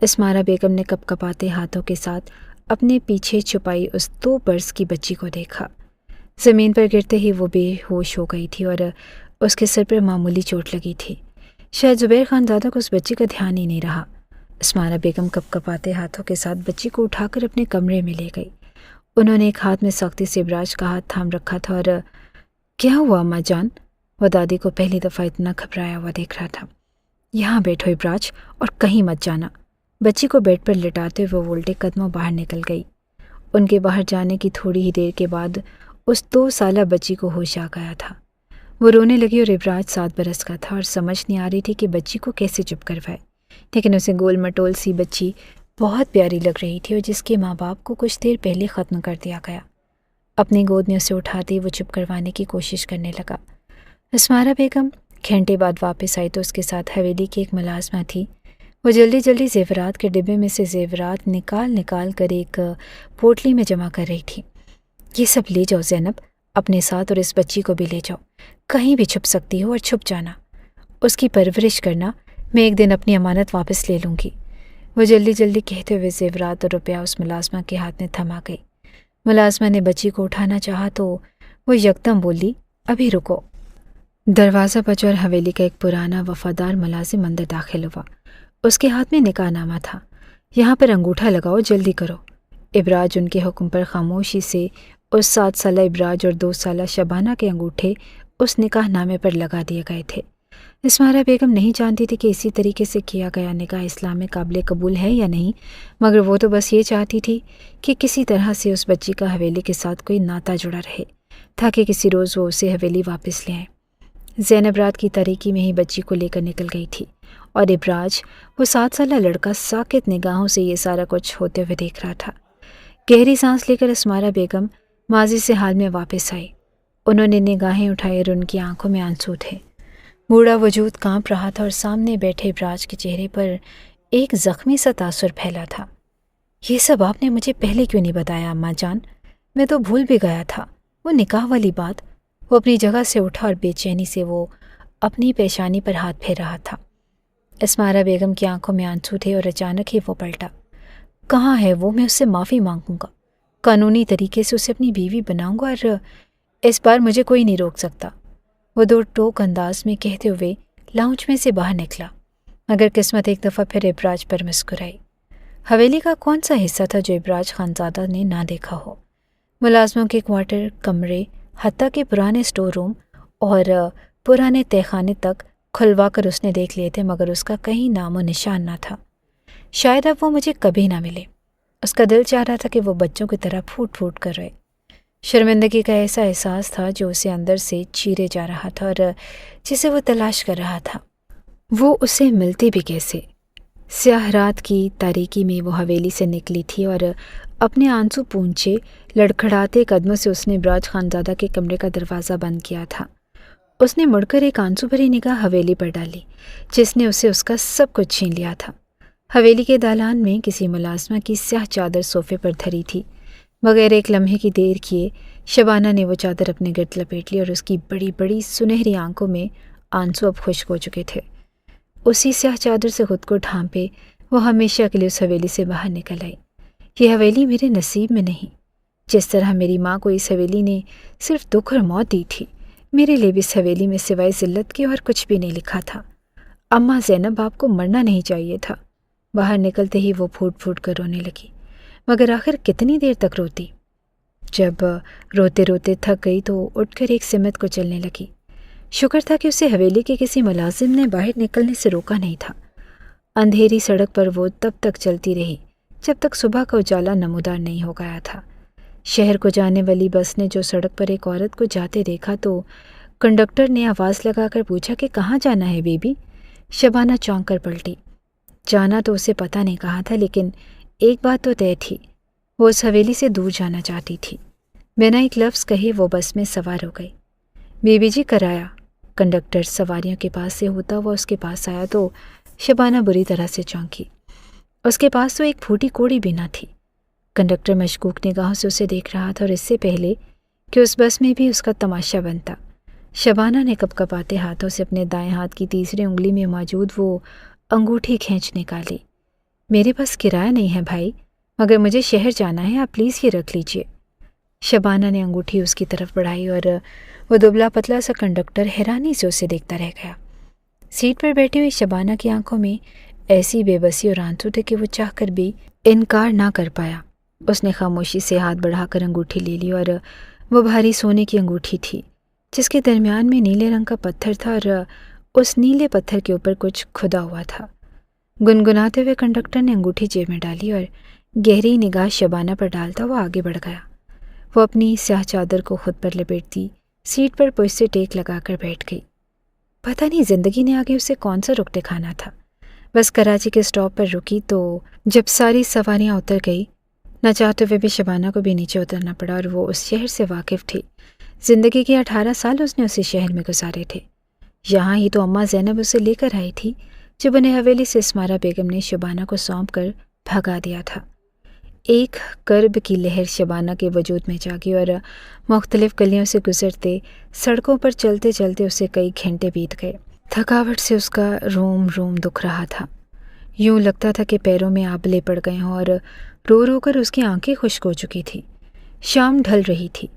اسمارہ بیگم نے کپکپاتے ہاتھوں کے ساتھ اپنے پیچھے چھپائی اس 2 برس کی بچی کو دیکھا۔ زمین پر گرتے ہی وہ بے ہوش ہو گئی تھی اور اس کے سر پر معمولی چوٹ لگی تھی۔ شاید زبیر خانزادہ کو اس بچی کا دھیان ہی نہیں رہا۔ اسمارہ بیگم کپکپاتے ہاتھوں کے ساتھ بچی کو اٹھا کر اپنے کمرے میں لے گئی۔ انہوں نے ایک ہاتھ میں سختی سے ابراج کا ہاتھ تھام رکھا تھا۔ اور کیا ہوا اماں جان؟ وہ دادی کو پہلی دفعہ اتنا گھبرایا ہوا دیکھ رہا تھا۔ یہاں بیٹھو ابراج اور کہیں مت جانا۔ بچی کو بیڈ پر لٹاتے ہوئے وہ الٹے قدموں باہر نکل گئی۔ ان کے باہر جانے کی تھوڑی ہی دیر کے بعد اس 2 سالہ بچی کو ہوش آ گیا تھا۔ وہ رونے لگی اور ابراج 7 برس کا تھا اور سمجھ نہیں آ رہی تھی کہ بچی کو کیسے چپ کروائے، لیکن اسے گول مٹول سی بچی بہت پیاری لگ رہی تھی اور جس کے ماں باپ کو کچھ دیر پہلے ختم کر دیا گیا۔ اپنی گود میں اسے اٹھاتے ہی وہ چپ کروانے کی کوشش کرنے لگا۔ اسمارہ بیگم گھنٹے بعد واپس آئی تو اس کے ساتھ حویلی کی ایک ملازمہ تھی۔ وہ جلدی جلدی زیورات کے ڈبے میں سے زیورات نکال کر ایک پوٹلی میں جمع کر رہی تھی۔ یہ سب لے جاؤ زینب اپنے ساتھ، اور اس بچی کو بھی لے جاؤ، کہیں بھی چھپ سکتی ہو اور چھپ جانا، اس کی پرورش کرنا، میں ایک دن اپنی امانت واپس لے لوں گی۔ وہ جلدی جلدی کہتے ہوئے زیورات اور روپیہ اس ملازمہ کے ہاتھ میں تھما گئی۔ ملازمہ نے بچی کو اٹھانا چاہا تو وہ یکدم بولی، ابھی رکو۔ دروازہ بجا اور حویلی کا ایک پرانا وفادار ملازم اندر داخل ہوا۔ اس کے ہاتھ میں نکاح نامہ تھا۔ یہاں پر انگوٹھا لگاؤ، جلدی کرو۔ ابراج ان کے حکم پر خاموشی سے اس 7 سالہ ابراج اور 2 سالہ شبانہ کے انگوٹھے اس نکاح نامے پر لگا دیے گئے تھے۔ اسمارہ بیگم نہیں جانتی تھی کہ اسی طریقے سے کیا گیا نکاح اسلام میں قابل قبول ہے یا نہیں، مگر وہ تو بس یہ چاہتی تھی کہ کسی طرح سے اس بچی کا حویلی کے ساتھ کوئی ناتا جڑا رہے تاکہ کسی روز وہ اسے حویلی واپس لے آئیں۔ زینب رات کی تاریکی میں ہی بچی کو لے کر نکل گئی تھی۔ اور ابراج وہ 7 سالہ لڑکا ساکت نگاہوں سے یہ سارا کچھ ہوتے ہوئے دیکھ رہا تھا۔ گہری سانس لے کر اسمارا بیگم ماضی سے حال میں واپس آئی۔ انہوں نے نگاہیں اٹھائی اور ان کی آنکھوں میں آنسو تھے۔ بوڑھا وجود کانپ رہا تھا اور سامنے بیٹھے ابراج کے چہرے پر ایک زخمی سا تاثر پھیلا تھا۔ یہ سب آپ نے مجھے پہلے کیوں نہیں بتایا اماں جان؟ میں تو بھول بھی گیا تھا وہ نکاح والی بات۔ وہ اپنی جگہ سے اٹھا اور بے چینی سے وہ اپنی پیشانی پر ہاتھ پھیر رہا تھا۔ اسمارا بیگم کی آنکھوں میں آنسو تھے اور اچانک ہی وہ پلٹا۔ کہاں ہے وہ؟ میں اس سے معافی مانگوں گا، قانونی طریقے سے اسے اپنی بیوی بناؤں گا، اور اس بار مجھے کوئی نہیں روک سکتا، وہ دو ٹوک انداز میں کہتے ہوئے لاؤنج میں سے باہر نکلا۔ مگر قسمت ایک دفعہ پھر ابراج پر مسکرائی۔ حویلی کا کون سا حصہ تھا جو ابراج خانزادہ نے نہ دیکھا ہو؟ ملازموں کے کوارٹر، کمرے، حتیٰ کہ پرانے اسٹور روم اور پرانے تہہ خانے تک کھلوا کر اس نے دیکھ لیے تھے، مگر اس کا کہیں نام و نشان نہ تھا۔ شاید اب وہ مجھے کبھی نہ ملے۔ اس کا دل چاہ رہا تھا کہ وہ بچوں کی طرح پھوٹ پھوٹ کر رہے۔ شرمندگی کا ایسا احساس تھا جو اسے اندر سے چیرے جا رہا تھا اور جسے وہ تلاش کر رہا تھا۔ وہ اسے ملتی بھی کیسے؟ سیاہ رات کی تاریکی میں وہ حویلی سے نکلی تھی اور اپنے آنسو پونچھے لڑکھڑاتے قدموں سے اس نے ابراج خانزادہ کے کمرے کا دروازہ بند کیا تھا۔ اس نے مڑ کر ایک آنسو بھری نگاہ حویلی پر ڈالی جس نے اسے اس کا سب کچھ چھین لیا تھا۔ حویلی کے دالان میں کسی ملازمہ کی سیاہ چادر صوفے پر دھری تھی۔ بغیر ایک لمحے کی دیر کیے شبانہ نے وہ چادر اپنے گرد لپیٹ لی اور اس کی بڑی بڑی سنہری آنکھوں میں آنسو اب خشک ہو چکے تھے۔ اسی سیاہ چادر سے خود کو ڈھانپے وہ ہمیشہ کے لیے اس حویلی سے باہر نکل آئی۔ یہ حویلی میرے نصیب میں نہیں۔ جس طرح میری ماں کو اس حویلی نے صرف دکھ اور موت دی تھی، میرے لیے بھی اس حویلی میں سوائے ذلت کے اور کچھ بھی نہیں لکھا تھا۔ اماں زینب، آپ کو مرنا نہیں چاہیے تھا۔ باہر نکلتے ہی وہ پھوٹ پھوٹ کر رونے لگی۔ مگر آخر کتنی دیر تک روتی؟ جب روتے روتے تھک گئی تو اٹھ کر ایک سمت کو چلنے لگی۔ شکر تھا کہ اسے حویلی کے کسی ملازم نے باہر نکلنے سے روکا نہیں تھا۔ اندھیری سڑک پر وہ تب تک چلتی رہی جب تک صبح کا اجالا نمودار نہیں ہو گیا تھا۔ شہر کو جانے والی بس نے جو سڑک پر ایک عورت کو جاتے دیکھا تو کنڈکٹر نے آواز لگا کر پوچھا کہ کہاں جانا ہے بیبی؟ شبانہ چونک کر پلٹی۔ جانا تو اسے پتہ نہیں کہا تھا، لیکن ایک بات تو طے تھی، وہ اس حویلی سے دور جانا چاہتی تھی۔ بنا ایک لفظ کہے وہ بس میں سوار ہو گئی۔ بی بی جی کرایہ؟ کنڈکٹر سواریوں کے پاس سے ہوتا ہوا اس کے پاس آیا تو شبانہ بری طرح سے چونکی۔ اس کے پاس تو ایک پھوٹی کوڑی بھی نہ تھی۔ کنڈکٹر مشکوک نگاہوں سے اسے دیکھ رہا تھا اور اس سے پہلے کہ اس بس میں بھی اس کا تماشا بنتا، شبانہ نے کپ کپاتے ہاتھوں سے اپنے دائیں ہاتھ کی تیسری انگلی میں موجود وہ انگوٹھی کھینچ نکالی۔ میرے پاس کرایہ نہیں ہے بھائی، مگر مجھے شہر جانا ہے، آپ پلیز یہ رکھ لیجئے۔ شبانہ نے انگوٹھی اس کی طرف بڑھائی اور وہ دبلا پتلا سا کنڈکٹر حیرانی سے اسے دیکھتا رہ گیا۔ سیٹ پر بیٹھی ہوئی شبانہ کی آنکھوں میں ایسی بے بسی اور آنسو تھے کہ وہ چاہ کر بھی انکار نہ کر پایا۔ اس نے خاموشی سے ہاتھ بڑھا کر انگوٹھی لے لی اور وہ بھاری سونے کی انگوٹھی تھی جس کے درمیان میں نیلے رنگ کا پتھر تھا اور اس نیلے پتھر کے اوپر کچھ کھدا ہوا تھا۔ گنگناتے ہوئے کنڈکٹر نے انگوٹھی جیب میں ڈالی اور گہری نگاہ شبانہ پر ڈالتا وہ آگے بڑھ گیا۔ وہ اپنی سیاہ چادر کو خود پر لپیٹتی سیٹ پر پشت سے ٹیک لگا کر بیٹھ گئی۔ پتہ نہیں زندگی نے آگے اسے کون سا رخ دکھانا تھا۔ بس کراچی کے اسٹاپ پر رکی تو جب ساری سواریاں اتر گئی، نہ چاہتے ہوئے بھی شبانہ کو بھی نیچے اترنا پڑا، اور وہ اس شہر سے واقف تھی۔ زندگی کے 18 سال اس نے اسی شہر میں گزارے تھے۔ یہاں ہی تو اماں زینب اسے لے کر آئی تھی جب انہیں حویلی سے اسمارا بیگم نے شبانہ کو سونپ کر بھگا دیا تھا۔ ایک کرب کی لہر شبانہ کے وجود میں جاگی اور مختلف گلیوں سے گزرتے سڑکوں پر چلتے چلتے اسے کئی گھنٹے بیت گئے۔ تھکاوٹ سے اس کا روم روم دکھ رہا تھا، یوں لگتا تھا کہ پیروں میں آبلے پڑ گئے ہوں، اور رو رو کر اس کی آنکھیں خشک ہو چکی تھی۔ شام ڈھل رہی تھی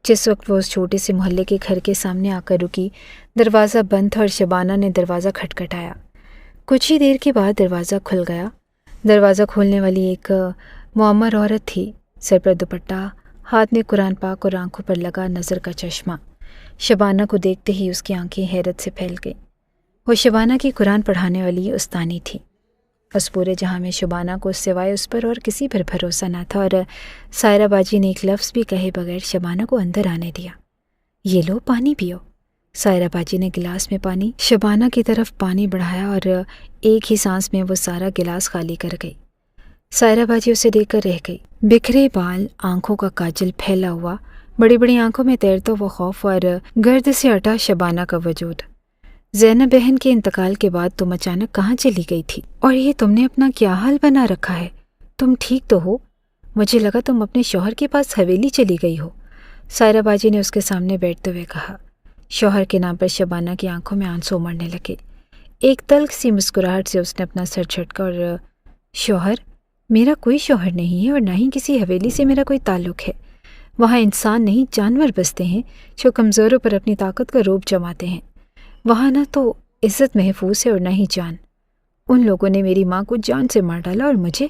جس وقت وہ اس چھوٹے سے محلے کے گھر کے سامنے آ کر رکی۔ دروازہ بند تھا اور شبانہ نے دروازہ کھٹکھٹایا۔ کچھ ہی دیر کے بعد دروازہ کھل گیا۔ دروازہ کھولنے والی ایک معمر عورت تھی، سر پر دوپٹہ، ہاتھ میں قرآن پاک اور آنکھوں پر لگا نظر کا چشمہ۔ شبانہ کو دیکھتے ہی اس کی آنکھیں حیرت سے پھیل گئیں۔ وہ شبانہ کی قرآن پڑھانے والی استانی تھی۔ اس پورے جہاں میں شبانہ کو سوائے اس پر اور کسی پر بھروسہ نہ تھا، اور سائرہ باجی نے ایک لفظ بھی کہے بغیر شبانہ کو اندر آنے دیا۔ یہ لو پانی پیو۔ سائرہ باجی نے گلاس میں پانی شبانہ کی طرف پانی بڑھایا اور ایک ہی سانس میں وہ سارا گلاس خالی کر گئی۔ سائرہ باجی اسے دیکھ کر رہ گئی۔ بکھرے بال، آنکھوں کا کاجل پھیلا ہوا، بڑی بڑی آنکھوں میں تیرتا ہوا خوف اور گرد سے اٹا شبانہ کا وجود۔ زینب بہن کے انتقال کے بعد تم اچانک کہاں چلی گئی تھی؟ اور یہ تم نے اپنا کیا حال بنا رکھا ہے؟ تم ٹھیک تو ہو؟ مجھے لگا تم اپنے شوہر کے پاس حویلی چلی گئی ہو، سائرہ باجی نے اس کے سامنے بیٹھتے ہوئے کہا۔ شوہر کے نام پر شبانہ کی آنکھوں میں آنسو مرنے لگے۔ ایک تلخ سی مسکراہٹ سے اس نے اپنا سر جھٹکا اور شوہر؟ میرا کوئی شوہر نہیں ہے اور نہ ہی کسی حویلی سے میرا کوئی تعلق ہے۔ وہاں انسان نہیں جانور بستے ہیں جو کمزوروں پر اپنی طاقت کا روب جماتے ہیں۔ وہاں نہ تو عزت محفوظ ہے اور نہ ہی جان۔ ان لوگوں نے میری ماں کو جان سے مار ڈالا اور مجھے…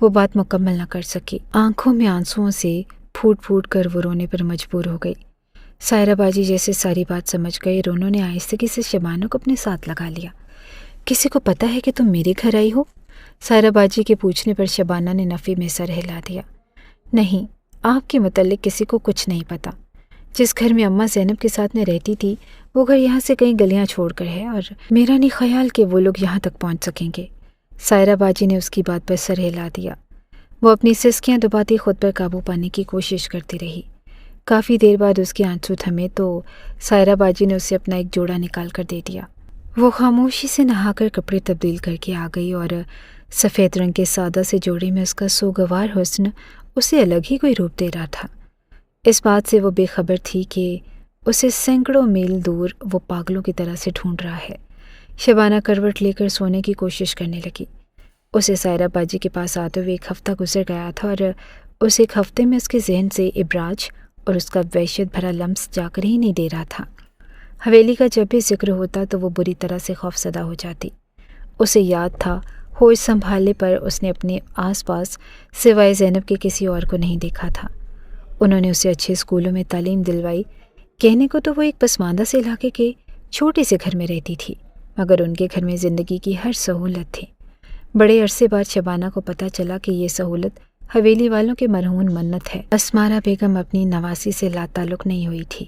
وہ بات مکمل نہ کر سکی۔ آنکھوں میں آنسوؤں سے پھوٹ پھوٹ کر وہ رونے پر مجبور ہو گئی۔ سائرہ باجی جیسے ساری بات سمجھ گئی اور انہوں نے آہستگی سے شبانہ کو اپنے ساتھ لگا لیا۔ کسی کو پتہ ہے کہ تم میرے گھر آئی ہو؟ سائرہ باجی کے پوچھنے پر شبانہ نے نفی میں سر ہلا دیا۔ نہیں، آپ کے متعلق کسی کو کچھ نہیں پتہ۔ جس گھر میں اماں زینب کے ساتھ میں رہتی تھی وہ گھر یہاں سے کئی گلیاں چھوڑ کر ہے اور میرا نہیں خیال کہ وہ لوگ یہاں تک پہنچ سکیں گے۔ سائرہ باجی نے اس کی بات پر سر ہلا دیا۔ وہ اپنی سسکیاں دباتی خود پر قابو پانے کی کوشش کرتی رہی۔ کافی دیر بعد اس کے آنسو تھمے تو سائرہ باجی نے اسے اپنا ایک جوڑا نکال کر دے دیا۔ وہ خاموشی سے نہا کر کپڑے تبدیل کر کے آ گئی اور سفید رنگ کے سادہ سے جوڑے میں اس کا سوگوار حسن اسے الگ ہی کوئی روپ دے رہا تھا۔ اس بات سے وہ بے خبر تھی کہ اسے سینکڑوں میل دور وہ پاگلوں کی طرح سے ڈھونڈ رہا ہے۔ شبانہ کروٹ لے کر سونے کی کوشش کرنے لگی۔ اسے سائرہ باجی کے پاس آتے ہوئے ایک ہفتہ گزر گیا تھا اور اس ایک ہفتے میں اس کے ذہن سے ابراج اور اس کا وحشت بھرا لمس جا کر ہی نہیں دے رہا تھا۔ حویلی کا جب بھی ذکر ہوتا تو وہ بری طرح سے خوفزدہ ہو جاتی۔ اسے یاد تھا ہوش سنبھالنے پر اس نے اپنے آس پاس سوائے زینب کے کسی اور کو نہیں دیکھا تھا۔ انہوں نے اسے اچھے اسکولوں میں تعلیم دلوائی۔ کہنے کو تو وہ ایک پسماندہ سے علاقے کے چھوٹے سے گھر میں رہتی تھی، مگر ان کے گھر میں زندگی کی ہر سہولت تھی۔ بڑے عرصے بعد شبانہ کو پتہ چلا کہ یہ سہولت حویلی والوں کے مرہون منت ہے۔ اسمارہ بیگم اپنی نواسی سے لا تعلق نہیں ہوئی تھی۔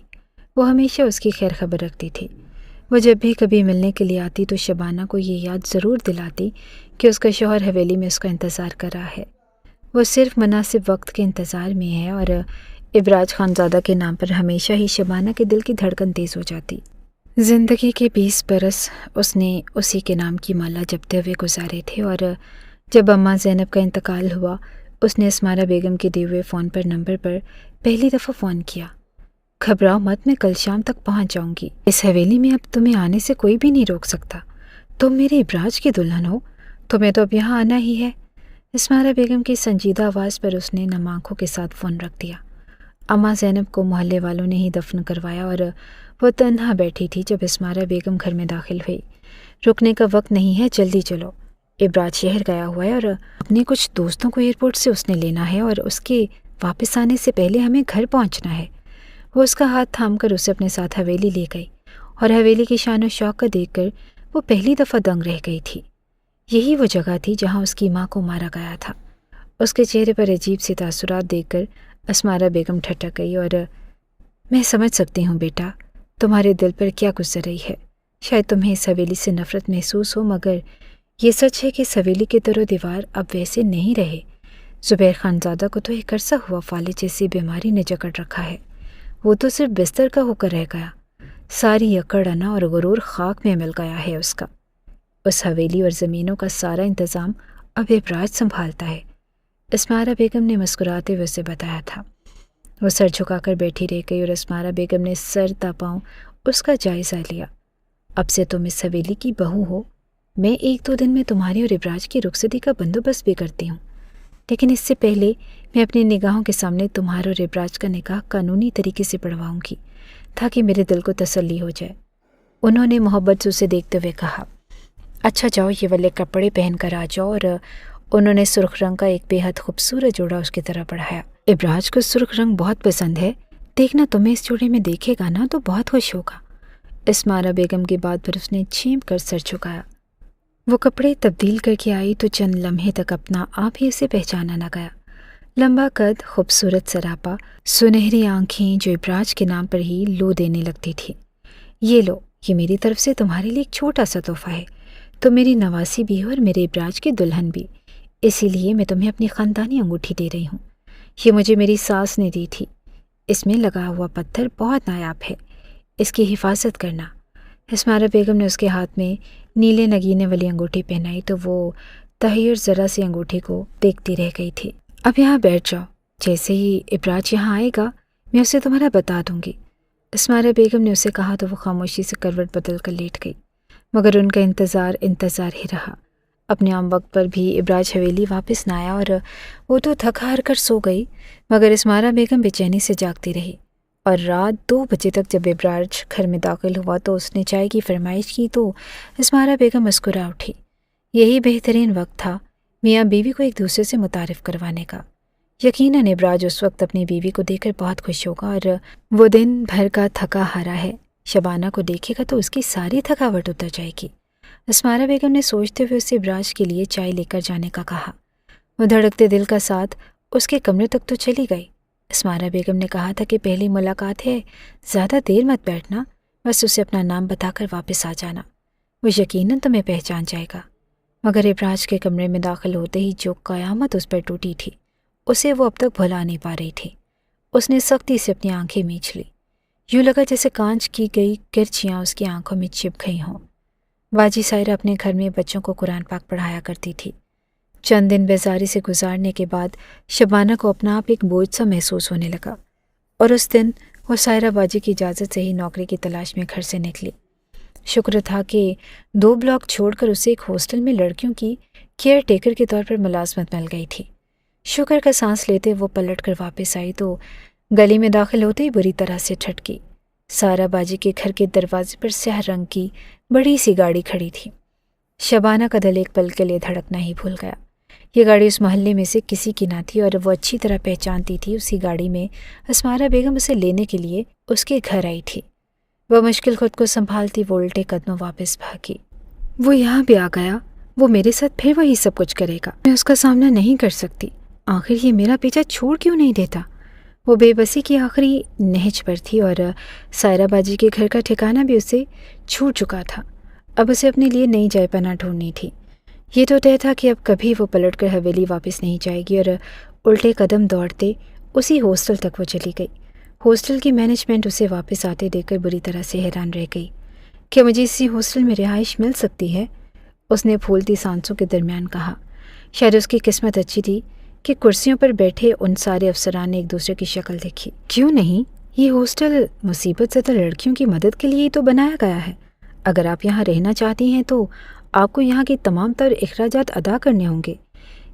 وہ ہمیشہ اس کی خیر خبر رکھتی تھی۔ وہ جب بھی کبھی ملنے کے لیے آتی تو شبانہ کو یہ یاد ضرور دلاتی کہ اس کا شوہر حویلی میں اس کا انتظار کر رہا ہے۔ وہ صرف مناسب وقت کے انتظار میں ہے اور ابراج خانزادہ کے نام پر ہمیشہ ہی شبانہ کے دل کی دھڑکن تیز ہو جاتی۔ زندگی کے 20 برس اس نے اسی کے نام کی مالا جپتے ہوئے گزارے تھے اور جب اماں زینب کا انتقال ہوا اس نے اسمارہ بیگم کے دیے ہوئے فون پر نمبر پر پہلی دفعہ فون کیا۔ گھبراؤ مت، میں کل شام تک پہنچ جاؤں گی۔ اس حویلی میں اب تمہیں آنے سے کوئی بھی نہیں روک سکتا۔ تم میرے ابراج کی دلہن ہو، تمہیں تو اب یہاں آنا ہی ہے۔ اسمارہ بیگم کی سنجیدہ آواز پر اس نے نم آنکھوں کے ساتھ فون رکھ دیا۔ اماں زینب کو محلے والوں نے ہی دفن کروایا اور وہ تنہا بیٹھی تھی جب اسمارہ بیگم گھر میں داخل ہوئی۔ رکنے کا وقت نہیں ہے، جلدی چلو۔ ابراج شہر گیا ہوا ہے اور اپنے کچھ دوستوں کو ایئرپورٹ سے اس نے لینا ہے اور اس کے واپس آنے سے پہلے ہمیں گھر پہنچنا ہے۔ وہ اس کا ہاتھ تھام کر اسے اپنے ساتھ حویلی لے گئی اور حویلی کی شان و شوق کو دیکھ کر وہ پہلی دفعہ دنگ رہ گئی تھی۔ یہی وہ جگہ تھی جہاں اس کی ماں کو مارا گیا تھا۔ اس کے چہرے پر عجیب سی تاثرات دیکھ کر اسمارہ بیگم ٹھٹک گئی اور میں سمجھ سکتی ہوں بیٹا، تمہارے دل پر کیا گزر رہی ہے۔ شاید تمہیں اس حویلی سے نفرت محسوس ہو، مگر یہ سچ ہے کہ اس حویلی کے در و دیوار اب ویسے نہیں رہے۔ زبیر خانزادہ کو تو ایک عرصہ ہوا فالج جیسی بیماری نے جکڑ رکھا ہے۔ وہ تو صرف بستر کا ہو کر رہ گیا۔ ساری اکڑ انا اور غرور خاک میں مل گیا ہے اس کا۔ اس حویلی اور زمینوں کا سارا انتظام اب ابراج سنبھالتا ہے، اسمارہ بیگم نے مسکراتے ہوئے اسے بتایا تھا۔ وہ سر جھکا کر بیٹھی رہ گئی اور اسمارہ بیگم نے سر تاپاؤں اس کا جائزہ لیا۔ اب سے تم اس حویلی کی بہو ہو، میں 1-2 دن میں تمہاری اور ابراج کی رخصتی کا بندوبست بھی کرتی ہوں، لیکن اس سے پہلے میں اپنی نگاہوں کے سامنے تمہارے اور ابراج کا نکاح قانونی طریقے سے پڑھواؤں گی تاکہ میرے دل کو تسلی ہو جائے۔ انہوں نے محبت سے اسے دیکھتے ہوئے کہا۔ اچھا جاؤ، یہ والے کپڑے پہن کر آ جاؤ، اور انہوں نے سرخ رنگ کا ایک بے حد خوبصورت جوڑا اس کی طرح بڑھایا۔ ابراج کو سرخ رنگ بہت پسند ہے، دیکھنا تمہیں اس جوڑے میں دیکھے گا نا تو بہت خوش ہوگا۔ اسمارہ بیگم کی بات پر اس نے چھینپ کر سر جھکایا۔ وہ کپڑے تبدیل کر کے آئی تو چند لمحے تک اپنا آپ ہی اسے پہچانا نہ گیا۔ لمبا قد، خوبصورت سراپا، سنہری آنکھیں جو ابراج کے نام پر ہی لو دینے لگتی تھی۔ یہ لو، یہ میری طرف سے تمہارے لیے ایک چھوٹا سا تحفہ ہے۔ تم میری نواسی بھی ہو اور میرے ابراج کی دلہن بھی، اسی لیے میں تمہیں اپنی خاندانی انگوٹھی دے رہی ہوں۔ یہ مجھے میری ساس نے دی تھی۔ اس میں لگا ہوا پتھر بہت نایاب ہے، اس کی حفاظت کرنا۔ اسمارا بیگم نے اس کے ہاتھ میں نیلے نگینے والی انگوٹھی پہنائی تو وہ تحیر ذرا سی انگوٹھی کو دیکھتی رہ گئی تھی۔ اب یہاں بیٹھ جاؤ، جیسے ہی ابراج یہاں آئے گا میں اسے تمہارا بتا دوں گی۔ اسمارا بیگم نے اسے کہا تو وہ خاموشی سے کروٹ بدل کر لیٹ گئی، مگر ان کا انتظار ہی رہا۔ اپنے عام وقت پر بھی ابراج حویلی واپس نہ آیا اور وہ تو تھک ہار کر سو گئی، مگر اسمارا بیگم بے چینی سے جاگتی رہی، اور رات 2 بجے تک جب ابراج گھر میں داخل ہوا تو اس نے چائے کی فرمائش کی تو اسمارا بیگم مسکرا اٹھی۔ یہی بہترین وقت تھا میاں بیوی کو ایک دوسرے سے متعارف کروانے کا۔ یقیناً ابراج اس وقت اپنی بیوی کو دیکھ کر بہت خوش ہوگا، اور وہ دن بھر کا تھکا ہارا ہے، شبانہ کو دیکھے گا تو اس کی ساری تھکاوٹ اتر جائے گی۔ اسمارا بیگم نے سوچتے ہوئے اسے ابراج کے لیے چائے لے کر جانے کا کہا۔ وہ دھڑکتے دل کا ساتھ اس کے کمرے تک تو چلی گئی۔ اسمارا بیگم نے کہا تھا کہ پہلی ملاقات ہے، زیادہ دیر مت بیٹھنا، بس اسے اپنا نام بتا کر واپس آ جانا، وہ یقیناً تمہیں پہچان جائے گا۔ مگر ابراج کے کمرے میں داخل ہوتے ہی جو قیامت اس پر ٹوٹی تھی اسے وہ اب تک بھلا نہیں پا رہی تھی۔ اس نے سختی سے اپنی آنکھیں میچ لی، یوں لگا جیسے کانچ کی گئی کرچیاں اس کی آنکھوں میں چپک گئی ہوں۔ باجی سائرہ اپنے گھر میں بچوں کو قرآن پاک پڑھایا کرتی تھی۔ چند دن بیزاری سے گزارنے کے بعد شبانہ کو اپنا آپ ایک بوجھ سا محسوس ہونے لگا، اور اس دن وہ سائرہ باجی کی اجازت سے ہی نوکری کی تلاش میں گھر سے نکلی۔ شکر تھا کہ 2 بلاک چھوڑ کر اسے ایک ہاسٹل میں لڑکیوں کی کیئر ٹیکر کے طور پر ملازمت مل گئی تھی۔ شکر کا سانس لیتے وہ پلٹ کر واپس آئی تو گلی میں داخل ہوتے ہی بری طرح سے ٹھٹکی۔ سارا باجی کے گھر کے دروازے پر سیاہ رنگ کی بڑی سی گاڑی کھڑی تھی۔ شبانہ کا دل ایک پل کے لیے دھڑکنا ہی بھول گیا۔ یہ گاڑی اس محلے میں سے کسی کی نہ تھی، اور وہ اچھی طرح پہچانتی تھی اسی گاڑی میں اسمارا بیگم اسے لینے کے لیے اس کے گھر آئی تھی۔ وہ مشکل خود کو سنبھالتی وہ الٹے قدموں واپس بھاگی۔ وہ یہاں بھی آ گیا، وہ میرے ساتھ پھر وہی سب کچھ کرے گا، میں اس کا سامنا نہیں کر سکتی، آخر یہ میرا پیچھا چھوڑ کیوں نہیں دیتا۔ وہ بے بسی کی آخری نہج پر تھی، اور سائرہ باجی کے گھر کا ٹھکانہ بھی اسے چھوٹ چکا تھا۔ اب اسے اپنے لیے نئی جائے پناہ ڈھونڈنی تھی۔ یہ تو طے تھا کہ اب کبھی وہ پلٹ کر حویلی واپس نہیں جائے گی، اور الٹے قدم دوڑتے اسی ہاسٹل تک وہ چلی گئی۔ ہاسٹل کی مینجمنٹ اسے واپس آتے دیکھ کر بری طرح سے حیران رہ گئی۔ کیا مجھے اسی ہاسٹل میں رہائش مل سکتی ہے؟ اس نے پھولتی سانسوں کے درمیان کہا۔ شاید اس کی قسمت اچھی تھی کہ کرسیوں پر بیٹھے ان سارے افسران نے ایک دوسرے کی شکل دیکھی۔ کیوں نہیں؟ یہ ہاسٹل مصیبت زدہ لڑکیوں کی مدد کے لیے ہی تو بنایا گیا ہے۔ اگر آپ یہاں رہنا چاہتی ہیں تو آپ کو یہاں کی تمام تر اخراجات ادا کرنے ہوں گے۔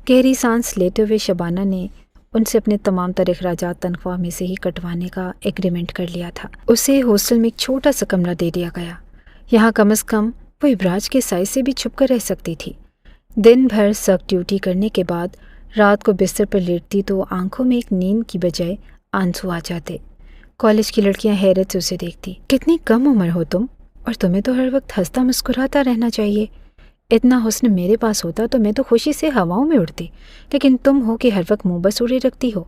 گہری سانس لیتے ہوئے شبانہ نے ان سے اپنے تمام تر اخراجات تنخواہ میں سے ہی کٹوانے کا ایگریمنٹ کر لیا تھا۔ اسے ہاسٹل میں ایک چھوٹا سا کمرہ دے دیا گیا، یہاں کم از کم وہ ابراج کے سائے سے بھی چھپ کر رہ سکتی تھی۔ دن بھر سخت ڈیوٹی کرنے کے بعد رات کو بستر پر لیٹتی تو آنکھوں میں ایک نیند کی بجائے آنسو آ جاتے۔ کالج کی لڑکیاں حیرت سے اسے دیکھتی۔ کتنی کم عمر ہو تم، اور تمہیں تو ہر وقت ہنستا مسکراتا رہنا چاہیے۔ اتنا حسن میرے پاس ہوتا تو میں تو خوشی سے ہواؤں میں اڑتی، لیکن تم ہو کہ ہر وقت منہ بس اڑے رکھتی ہو۔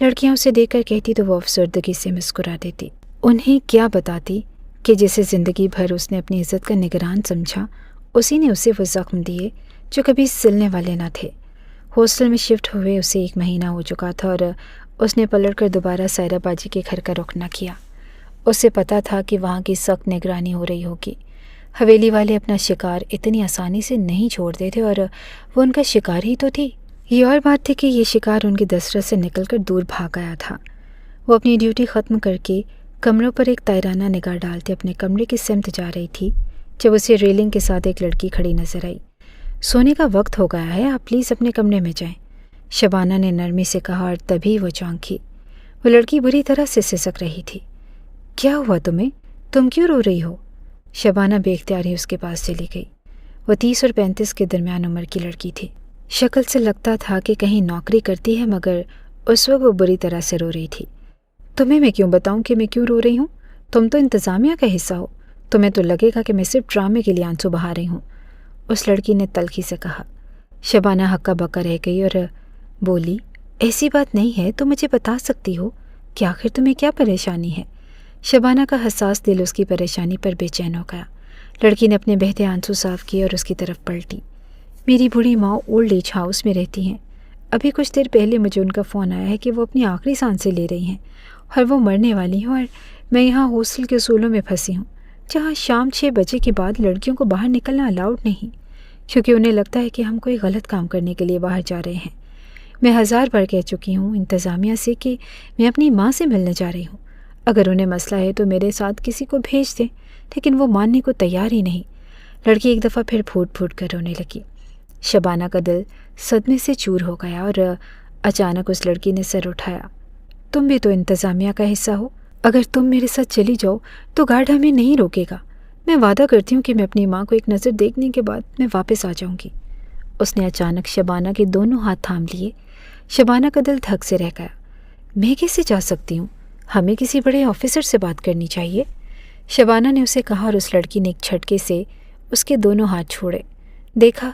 لڑکیاں اسے دیکھ کر کہتی تو وہ افسردگی سے مسکرا دیتی۔ انہیں کیا بتاتی کہ جسے زندگی بھر اس نے اپنی عزت کا نگران سمجھا، اسی نے اسے وہ زخم دیے جو کبھی سلنے والے نہ تھے۔ ہاسٹل میں شفٹ ہوئے اسے 1 مہینہ ہو چکا تھا، اور اس نے پلٹ کر دوبارہ سائرہ باجی کے گھر کا رخ نہ کیا۔ اسے پتہ تھا کہ وہاں کی سخت نگرانی ہو رہی ہوگی۔ حویلی والے اپنا شکار اتنی آسانی سے نہیں چھوڑتے تھے، اور وہ ان کا شکار ہی تو تھی۔ یہ اور بات تھی کہ یہ شکار ان کی دسترس سے نکل کر دور بھاگ گیا تھا۔ وہ اپنی ڈیوٹی ختم کر کے کمروں پر ایک تائرانہ نگاہ ڈالتے اپنے کمرے کی سمت جا رہی تھی جب اسے ریلنگ کے ساتھ ایک لڑکی کھڑی نظر آئی۔ سونے کا وقت ہو گیا ہے، آپ پلیز اپنے کمرے میں جائیں، شبانہ نے نرمی سے کہا، اور تبھی وہ چونکی۔ وہ لڑکی بری طرح سے سسک رہی تھی۔ کیا ہوا تمہیں؟ تم کیوں رو رہی ہو؟ شبانہ بے اختیاری اس کے پاس چلی گئی۔ وہ 30 اور 35 کے درمیان عمر کی لڑکی تھی۔ شکل سے لگتا تھا کہ کہیں نوکری کرتی ہے، مگر اس وقت وہ بری طرح سے رو رہی تھی۔ تمہیں میں کیوں بتاؤں کہ میں کیوں رو رہی ہوں؟ تم تو انتظامیہ کا حصہ ہو، تمہیں تو لگے گا کہ میں صرف ڈرامے کے لیے آنسو بہا رہی ہوں، اس لڑکی نے تلخی سے کہا۔ شبانہ ہکا بکا رہ گئی اور بولی، ایسی بات نہیں ہے، تو مجھے بتا سکتی ہو کہ آخر تمہیں کیا پریشانی ہے؟ شبانہ کا حساس دل اس کی پریشانی پر بے چین ہو گیا۔ لڑکی نے اپنے بہتے آنسو صاف کیے اور اس کی طرف پلٹی۔ میری بوڑھی ماں اولڈ ایج ہاؤس میں رہتی ہیں۔ ابھی کچھ دیر پہلے مجھے ان کا فون آیا ہے کہ وہ اپنی آخری سانسیں لے رہی ہیں اور وہ مرنے والی ہیں، اور میں یہاں ہاسٹل کے اصولوں میں پھنسی ہوں، جہاں شام 6 بجے کے بعد لڑکیوں کو باہر نکلنا الاؤڈ نہیں، کیونکہ انہیں لگتا ہے کہ ہم کوئی غلط کام کرنے کے لیے باہر جا رہے ہیں۔ میں 1000 بار کہہ چکی ہوں انتظامیہ سے کہ میں اپنی ماں سے ملنے جا رہی ہوں، اگر انہیں مسئلہ ہے تو میرے ساتھ کسی کو بھیج دیں، لیکن وہ ماننے کو تیار ہی نہیں۔ لڑکی ایک دفعہ پھر پھوٹ پھوٹ کر رونے لگی۔ شبانہ کا دل صدمے سے چور ہو گیا اور اچانک اس لڑکی نے سر اٹھایا۔ تم بھی تو انتظامیہ کا حصہ ہو، اگر تم میرے ساتھ چلی جاؤ تو گارڈ ہمیں نہیں روکے گا۔ میں وعدہ کرتی ہوں کہ میں اپنی ماں کو ایک نظر دیکھنے کے بعد میں واپس آ جاؤں گی۔ اس نے اچانک شبانہ کے دونوں ہاتھ تھام لیے۔ شبانہ کا دل دھک سے رہ گیا۔ میں کیسے جا سکتی ہوں؟ ہمیں کسی بڑے آفیسر سے بات کرنی چاہیے، شبانہ نے اسے کہا، اور اس لڑکی نے ایک جھٹکے سے اس کے دونوں ہاتھ چھوڑے۔ دیکھا،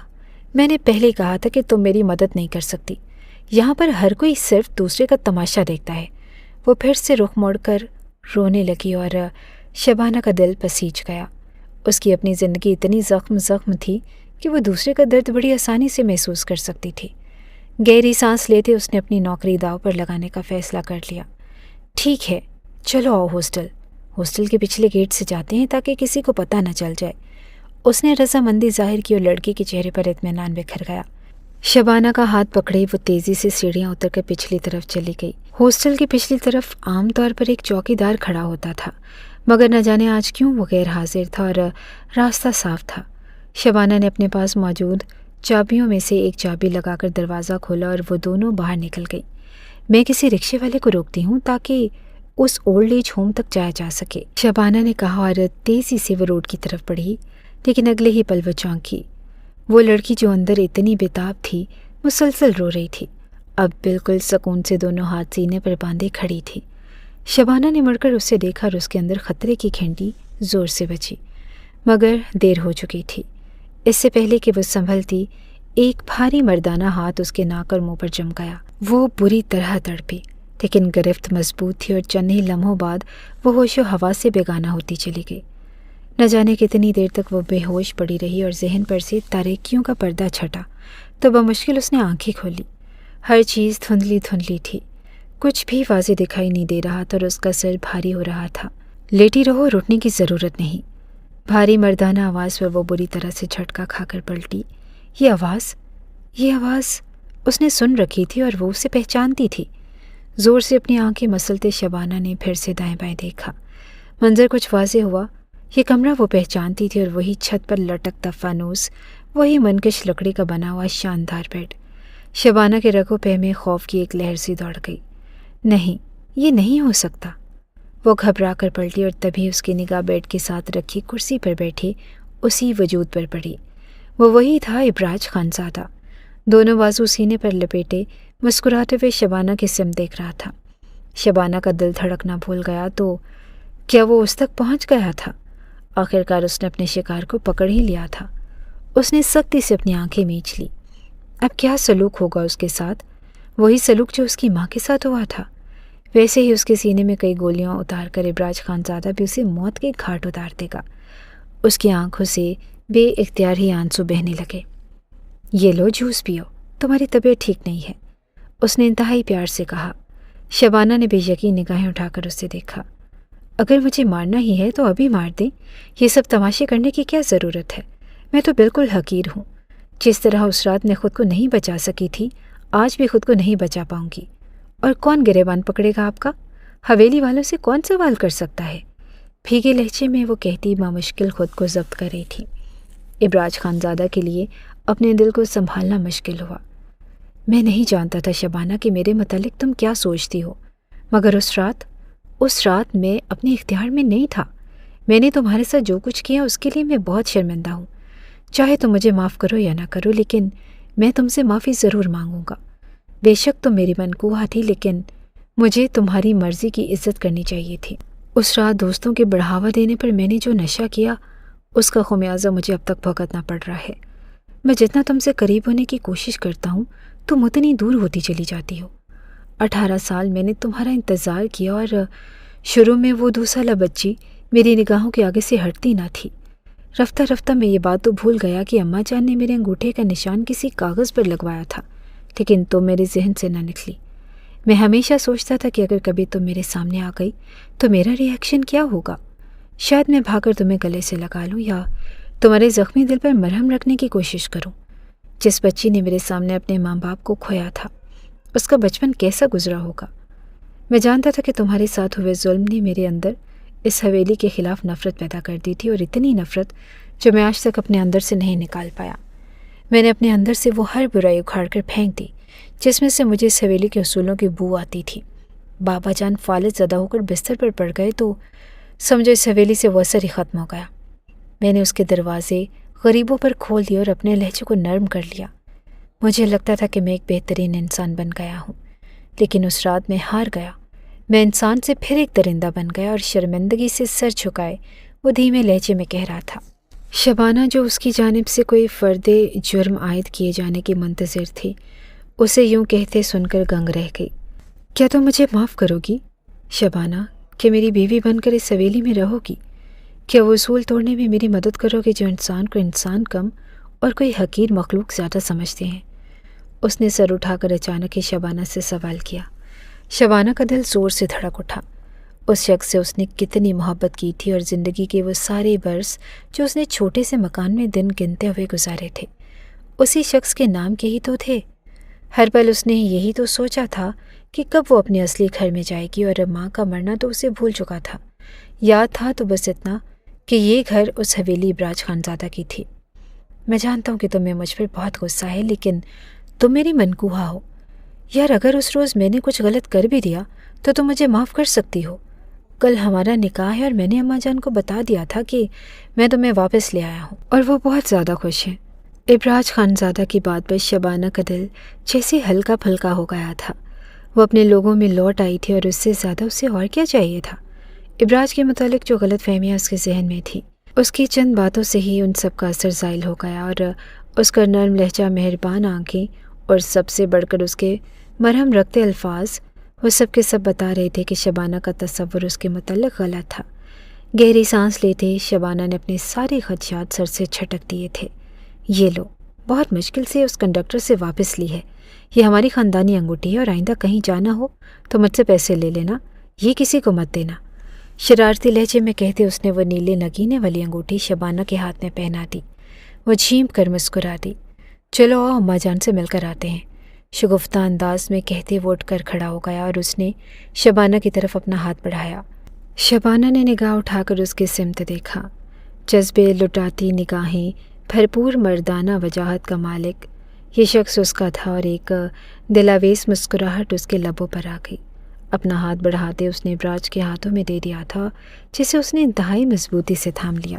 میں نے پہلے کہا تھا کہ تم میری مدد نہیں کر سکتی۔ یہاں پر ہر کوئی صرف دوسرے کا تماشا دیکھتا ہے۔ وہ پھر سے رخ موڑ کر رونے لگی اور شبانہ کا دل پسیج گیا۔ اس کی اپنی زندگی اتنی زخم تھی کہ وہ دوسرے کا درد بڑی آسانی سے محسوس کر سکتی تھی۔ گہری سانس لیتے اس نے اپنی نوکری داؤ پر لگانے کا فیصلہ کر لیا۔ ٹھیک ہے، چلو آؤ ہاسٹل کے پچھلے گیٹ سے جاتے ہیں تاکہ کسی کو پتہ نہ چل جائے۔ اس نے رضامندی ظاہر کی اور لڑکی کے چہرے پر اطمینان بکھر گیا۔ شبانہ کا ہاتھ پکڑے وہ تیزی سے سیڑھیاں اتر کر پچھلی طرف چلی گئی۔ ہاسٹل کی پچھلی طرف عام طور پر ایک چوکی دار کھڑا ہوتا تھا، مگر نہ جانے آج کیوں وہ غیر حاضر تھا اور راستہ صاف تھا۔ شبانہ نے اپنے پاس موجود چابیوں میں سے ایک چابی لگا کر دروازہ کھولا اور وہ دونوں باہر نکل گئی۔ میں کسی رکشے والے کو روکتی ہوں تاکہ اس اولڈ ایج ہوم تک جایا جا سکے، شبانہ نے کہا، اور تیزی سے وہ روڈ کی طرف بڑھی، لیکن اگلے ہی پل وہ چونکی۔ وہ لڑکی جو اندر اتنی بےتاب تھی مسلسل رو رہی تھی، اب بالکل سکون سے دونوں ہاتھ سینے پر باندھے کھڑی تھی۔ شبانہ نے مڑ کر اسے دیکھا اور اس کے اندر خطرے کی گھنٹی زور سے بجی، مگر دیر ہو چکی تھی۔ اس سے پہلے کہ وہ سنبھلتی، ایک بھاری مردانہ ہاتھ اس کے ناک اور منہ پر جم گیا۔ وہ بری طرح تڑپی، لیکن گرفت مضبوط تھی اور چند ہی لمحوں بعد وہ ہوش و حواس سے بیگانہ ہوتی چلی گئی۔ نہ جانے کتنی دیر تک وہ بے ہوش پڑی رہی اور ذہن پر سے تاریکیوں کا پردہ چھٹا تو بمشکل اس نے آنکھیں کھولی۔ ہر چیز دھندلی دھندلی تھی، کچھ بھی واضح دکھائی نہیں دے رہا تھا اور اس کا سر بھاری ہو رہا تھا۔ لیٹی رہو، اٹھنے کی ضرورت نہیں۔ بھاری مردانہ آواز پر وہ بری طرح سے جھٹکا کھا کر پلٹی۔ یہ آواز اس نے سن رکھی تھی اور وہ اسے پہچانتی تھی۔ زور سے اپنی آنکھیں مسلتے شبانہ نے پھر سے دائیں بائیں دیکھا۔ منظر کچھ واضح ہوا۔ یہ کمرہ وہ پہچانتی تھی اور وہی چھت پر لٹکتا فانوس، وہی منکش لکڑی کا بنا ہوا شاندار بیڈ۔ شبانہ کے رگوں پہ میں خوف کی ایک لہر سی دوڑ گئی۔ نہیں، یہ نہیں ہو سکتا۔ وہ گھبرا کر پلٹی اور تبھی اس کی نگاہ بیڈ کے ساتھ رکھی کرسی پر بیٹھے اسی وجود پر پڑی۔ وہ وہی تھا، ابراج خانزادہ، دونوں بازو سینے پر لپیٹے مسکراتے ہوئے شبانہ کی سمت دیکھ رہا تھا۔ شبانہ کا دل دھڑکنا بھول گیا تو کیا وہ اس تک پہنچ گیا تھا؟ آخرکار اس نے اپنے شکار کو پکڑ ہی لیا تھا۔ اس نے سختی سے اپنی آنکھیں میچ لی۔ اب کیا سلوک ہوگا اس کے ساتھ؟ وہی سلوک جو اس کی ماں کے ساتھ ہوا تھا۔ ویسے ہی اس کے سینے میں کئی گولیاں اتار کر ابراج خانزادہ بھی اسے موت کے گھاٹ اتار دے گا۔ اس کی آنکھوں سے بے اختیار ہی آنسو بہنے لگے۔ یہ لو، جوس پیو، تمہاری طبیعت ٹھیک نہیں ہے، اس نے انتہائی پیار سے کہا۔ شبانہ نے بے یقین نگاہیں اٹھا کر اسے دیکھا۔ اگر مجھے مارنا ہی ہے تو ابھی مار دیں، یہ سب تماشے کرنے کی کیا ضرورت ہے؟ میں تو بالکل حقیر ہوں۔ جس طرح اس رات میں خود کو نہیں بچا سکی تھی، آج بھی خود کو نہیں بچا پاؤں گی۔ اور کون گریبان پکڑے گا آپ کا؟ حویلی والوں سے کون سوال کر سکتا ہے؟ بھیگے لہجے میں وہ کہتی بامشکل خود کو ضبط کر رہی تھی۔ ابراج خانزادہ کے لیے اپنے دل کو سنبھالنا مشکل ہوا۔ میں نہیں جانتا تھا شبانہ کہ میرے متعلق تم کیا سوچتی ہو، مگر اس رات میں اپنے اختیار میں نہیں تھا۔ میں نے تمہارے ساتھ جو کچھ کیا اس کے لیے میں بہت شرمندہ ہوں۔ چاہے تم مجھے معاف کرو یا نہ کرو، لیکن میں تم سے معافی ضرور مانگوں گا۔ بے شک تم میری منقوہ تھی، لیکن مجھے تمہاری مرضی کی عزت کرنی چاہیے تھی۔ اس رات دوستوں کے بڑھاوا دینے پر میں نے جو نشہ کیا، اس کا خمیازہ مجھے اب تک بھگتنا پڑ رہا ہے۔ میں جتنا تم سے قریب ہونے کی کوشش کرتا ہوں، تم اتنی دور ہوتی چلی جاتی ہو۔ 18 سال میں نے تمہارا انتظار کیا اور شروع میں وہ 2 سالہ بچی میری نگاہوں کے آگے سے ہٹتی نہ تھی۔ رفتہ رفتہ میں یہ بات تو بھول گیا کہ اماں جان نے میرے انگوٹھے کا نشان کسی کاغذ پر لگوایا تھا، لیکن تم میرے ذہن سے نہ نکلی۔ میں ہمیشہ سوچتا تھا کہ اگر کبھی تم میرے سامنے آ گئی تو میرا ری ایکشن کیا ہوگا۔ شاید میں بھاگ کر تمہیں گلے سے لگا لوں یا تمہارے زخمی دل پر مرہم رکھنے کی کوشش کروں۔ جس بچی نے میرے سامنے اپنے ماں باپ کو کھویا تھا، اس کا بچپن کیسا گزرا ہوگا۔ میں جانتا تھا کہ تمہارے ساتھ ہوئے ظلم نے میرے اندر اس حویلی کے خلاف نفرت پیدا کر دی تھی، اور اتنی نفرت جو میں آج تک اپنے اندر سے نہیں نکال پایا۔ میں نے اپنے اندر سے وہ ہر برائی اکھاڑ کر پھینک دی جس میں سے مجھے اس حویلی کے اصولوں کی بو آتی تھی۔ بابا جان فالج زدہ ہو کر بستر پر پڑ گئے تو سمجھو اس حویلی سے وہ اثر ہی ختم ہو گیا۔ میں نے اس کے دروازے غریبوں پر کھول دیے اور اپنے لہجے کو نرم کر لیا۔ مجھے لگتا تھا کہ میں ایک بہترین انسان بن گیا ہوں، لیکن اس رات میں ہار گیا۔ میں انسان سے پھر ایک درندہ بن گیا اور شرمندگی سے سر جھکائے وہ دھیمے لہجے میں کہہ رہا تھا۔ شبانہ، جو اس کی جانب سے کوئی فرد جرم عائد کیے جانے کی منتظر تھی، اسے یوں کہتے سن کر گنگ رہ گئی۔ کیا تم مجھے معاف کرو گی شبانہ، کہ میری بیوی بن کر اس حویلی میں رہو گی؟ کیا وہ اصول توڑنے میں میری مدد کرو گے جو انسان کو انسان کم اور کوئی حقیر مخلوق زیادہ سمجھتے ہیں؟ اس نے سر اٹھا کر اچانک ہی شبانہ سے سوال کیا۔ شبانہ کا دل زور سے دھڑک اٹھا۔ اس شخص سے اس نے کتنی محبت کی تھی، اور زندگی کے وہ سارے برس جو اس نے چھوٹے سے مکان میں دن گنتے ہوئے گزارے تھے، اسی شخص کے نام کے ہی تو تھے۔ ہر پل اس نے یہی تو سوچا تھا کہ کب وہ اپنے اصلی گھر میں جائے گی، اور ماں کا مرنا تو اسے بھول چکا تھا۔ یاد تھا تو بس اتنا کہ یہ گھر اس حویلی ابراج خانزادہ کی تھی۔ میں جانتا ہوں کہ تمہیں مجھ پر بہت غصہ ہے، لیکن تم میری منکوہا ہو۔ یار، اگر اس روز میں نے کچھ غلط کر بھی دیا تو تم مجھے معاف کر سکتی ہو۔ کل ہمارا نکاح ہے اور میں نے اماں جان کو بتا دیا تھا کہ میں تمہیں واپس لے آیا ہوں، اور وہ بہت زیادہ خوش ہیں۔ ابراج خانزادہ کی بات پر شبانہ کا دل جیسے ہلکا پھلکا ہو گیا تھا۔ وہ اپنے لوگوں میں لوٹ آئی تھی، اور اس سے زیادہ اسے اور کیا چاہیے تھا؟ ابراج کے متعلق جو غلط فہمیاں اس کے ذہن میں تھی، اس کی چند باتوں سے ہی ان سب کا اثر زائل ہو گیا، اور اس کا نرم لہجہ، مہربان آنکھیں اور سب سے بڑھ کر اس کے مرہم رکھتے الفاظ، وہ سب کے سب بتا رہے تھے کہ شبانہ کا تصور اس کے متعلق غلط تھا۔ گہری سانس لیتے شبانہ نے اپنے سارے خدشات سر سے چھٹک دیے تھے۔ یہ لو، بہت مشکل سے اس کنڈکٹر سے واپس لی ہے۔ یہ ہماری خاندانی انگوٹھی ہے، اور آئندہ کہیں جانا ہو تو مجھ سے پیسے لے لینا، یہ کسی کو مت دینا۔ شرارتی لہجے میں کہتے اس نے وہ نیلے نگینے والی انگوٹھی شبانہ کے ہاتھ میں پہنا دی۔ وہ جھینپ کر مسکرا دی۔ چلو آؤ، اماں جان سے مل کر آتے ہیں، شگفتہ انداز میں کہتے وہ اٹھ کر کھڑا ہو گیا، اور اس نے شبانہ کی طرف اپنا ہاتھ بڑھایا۔ شبانہ نے نگاہ اٹھا کر اس کی سمت دیکھا۔ جذبے لٹاتی نگاہیں، بھرپور مردانہ وجاہت کا مالک یہ شخص اس کا تھا، اور ایک دلاویز مسکراہٹ اس کے لبوں پر آ گئی۔ اپنا ہاتھ بڑھاتے اس نے ابراج کے ہاتھوں میں دے دیا تھا، جسے اس نے انتہائی مضبوطی سے تھام لیا۔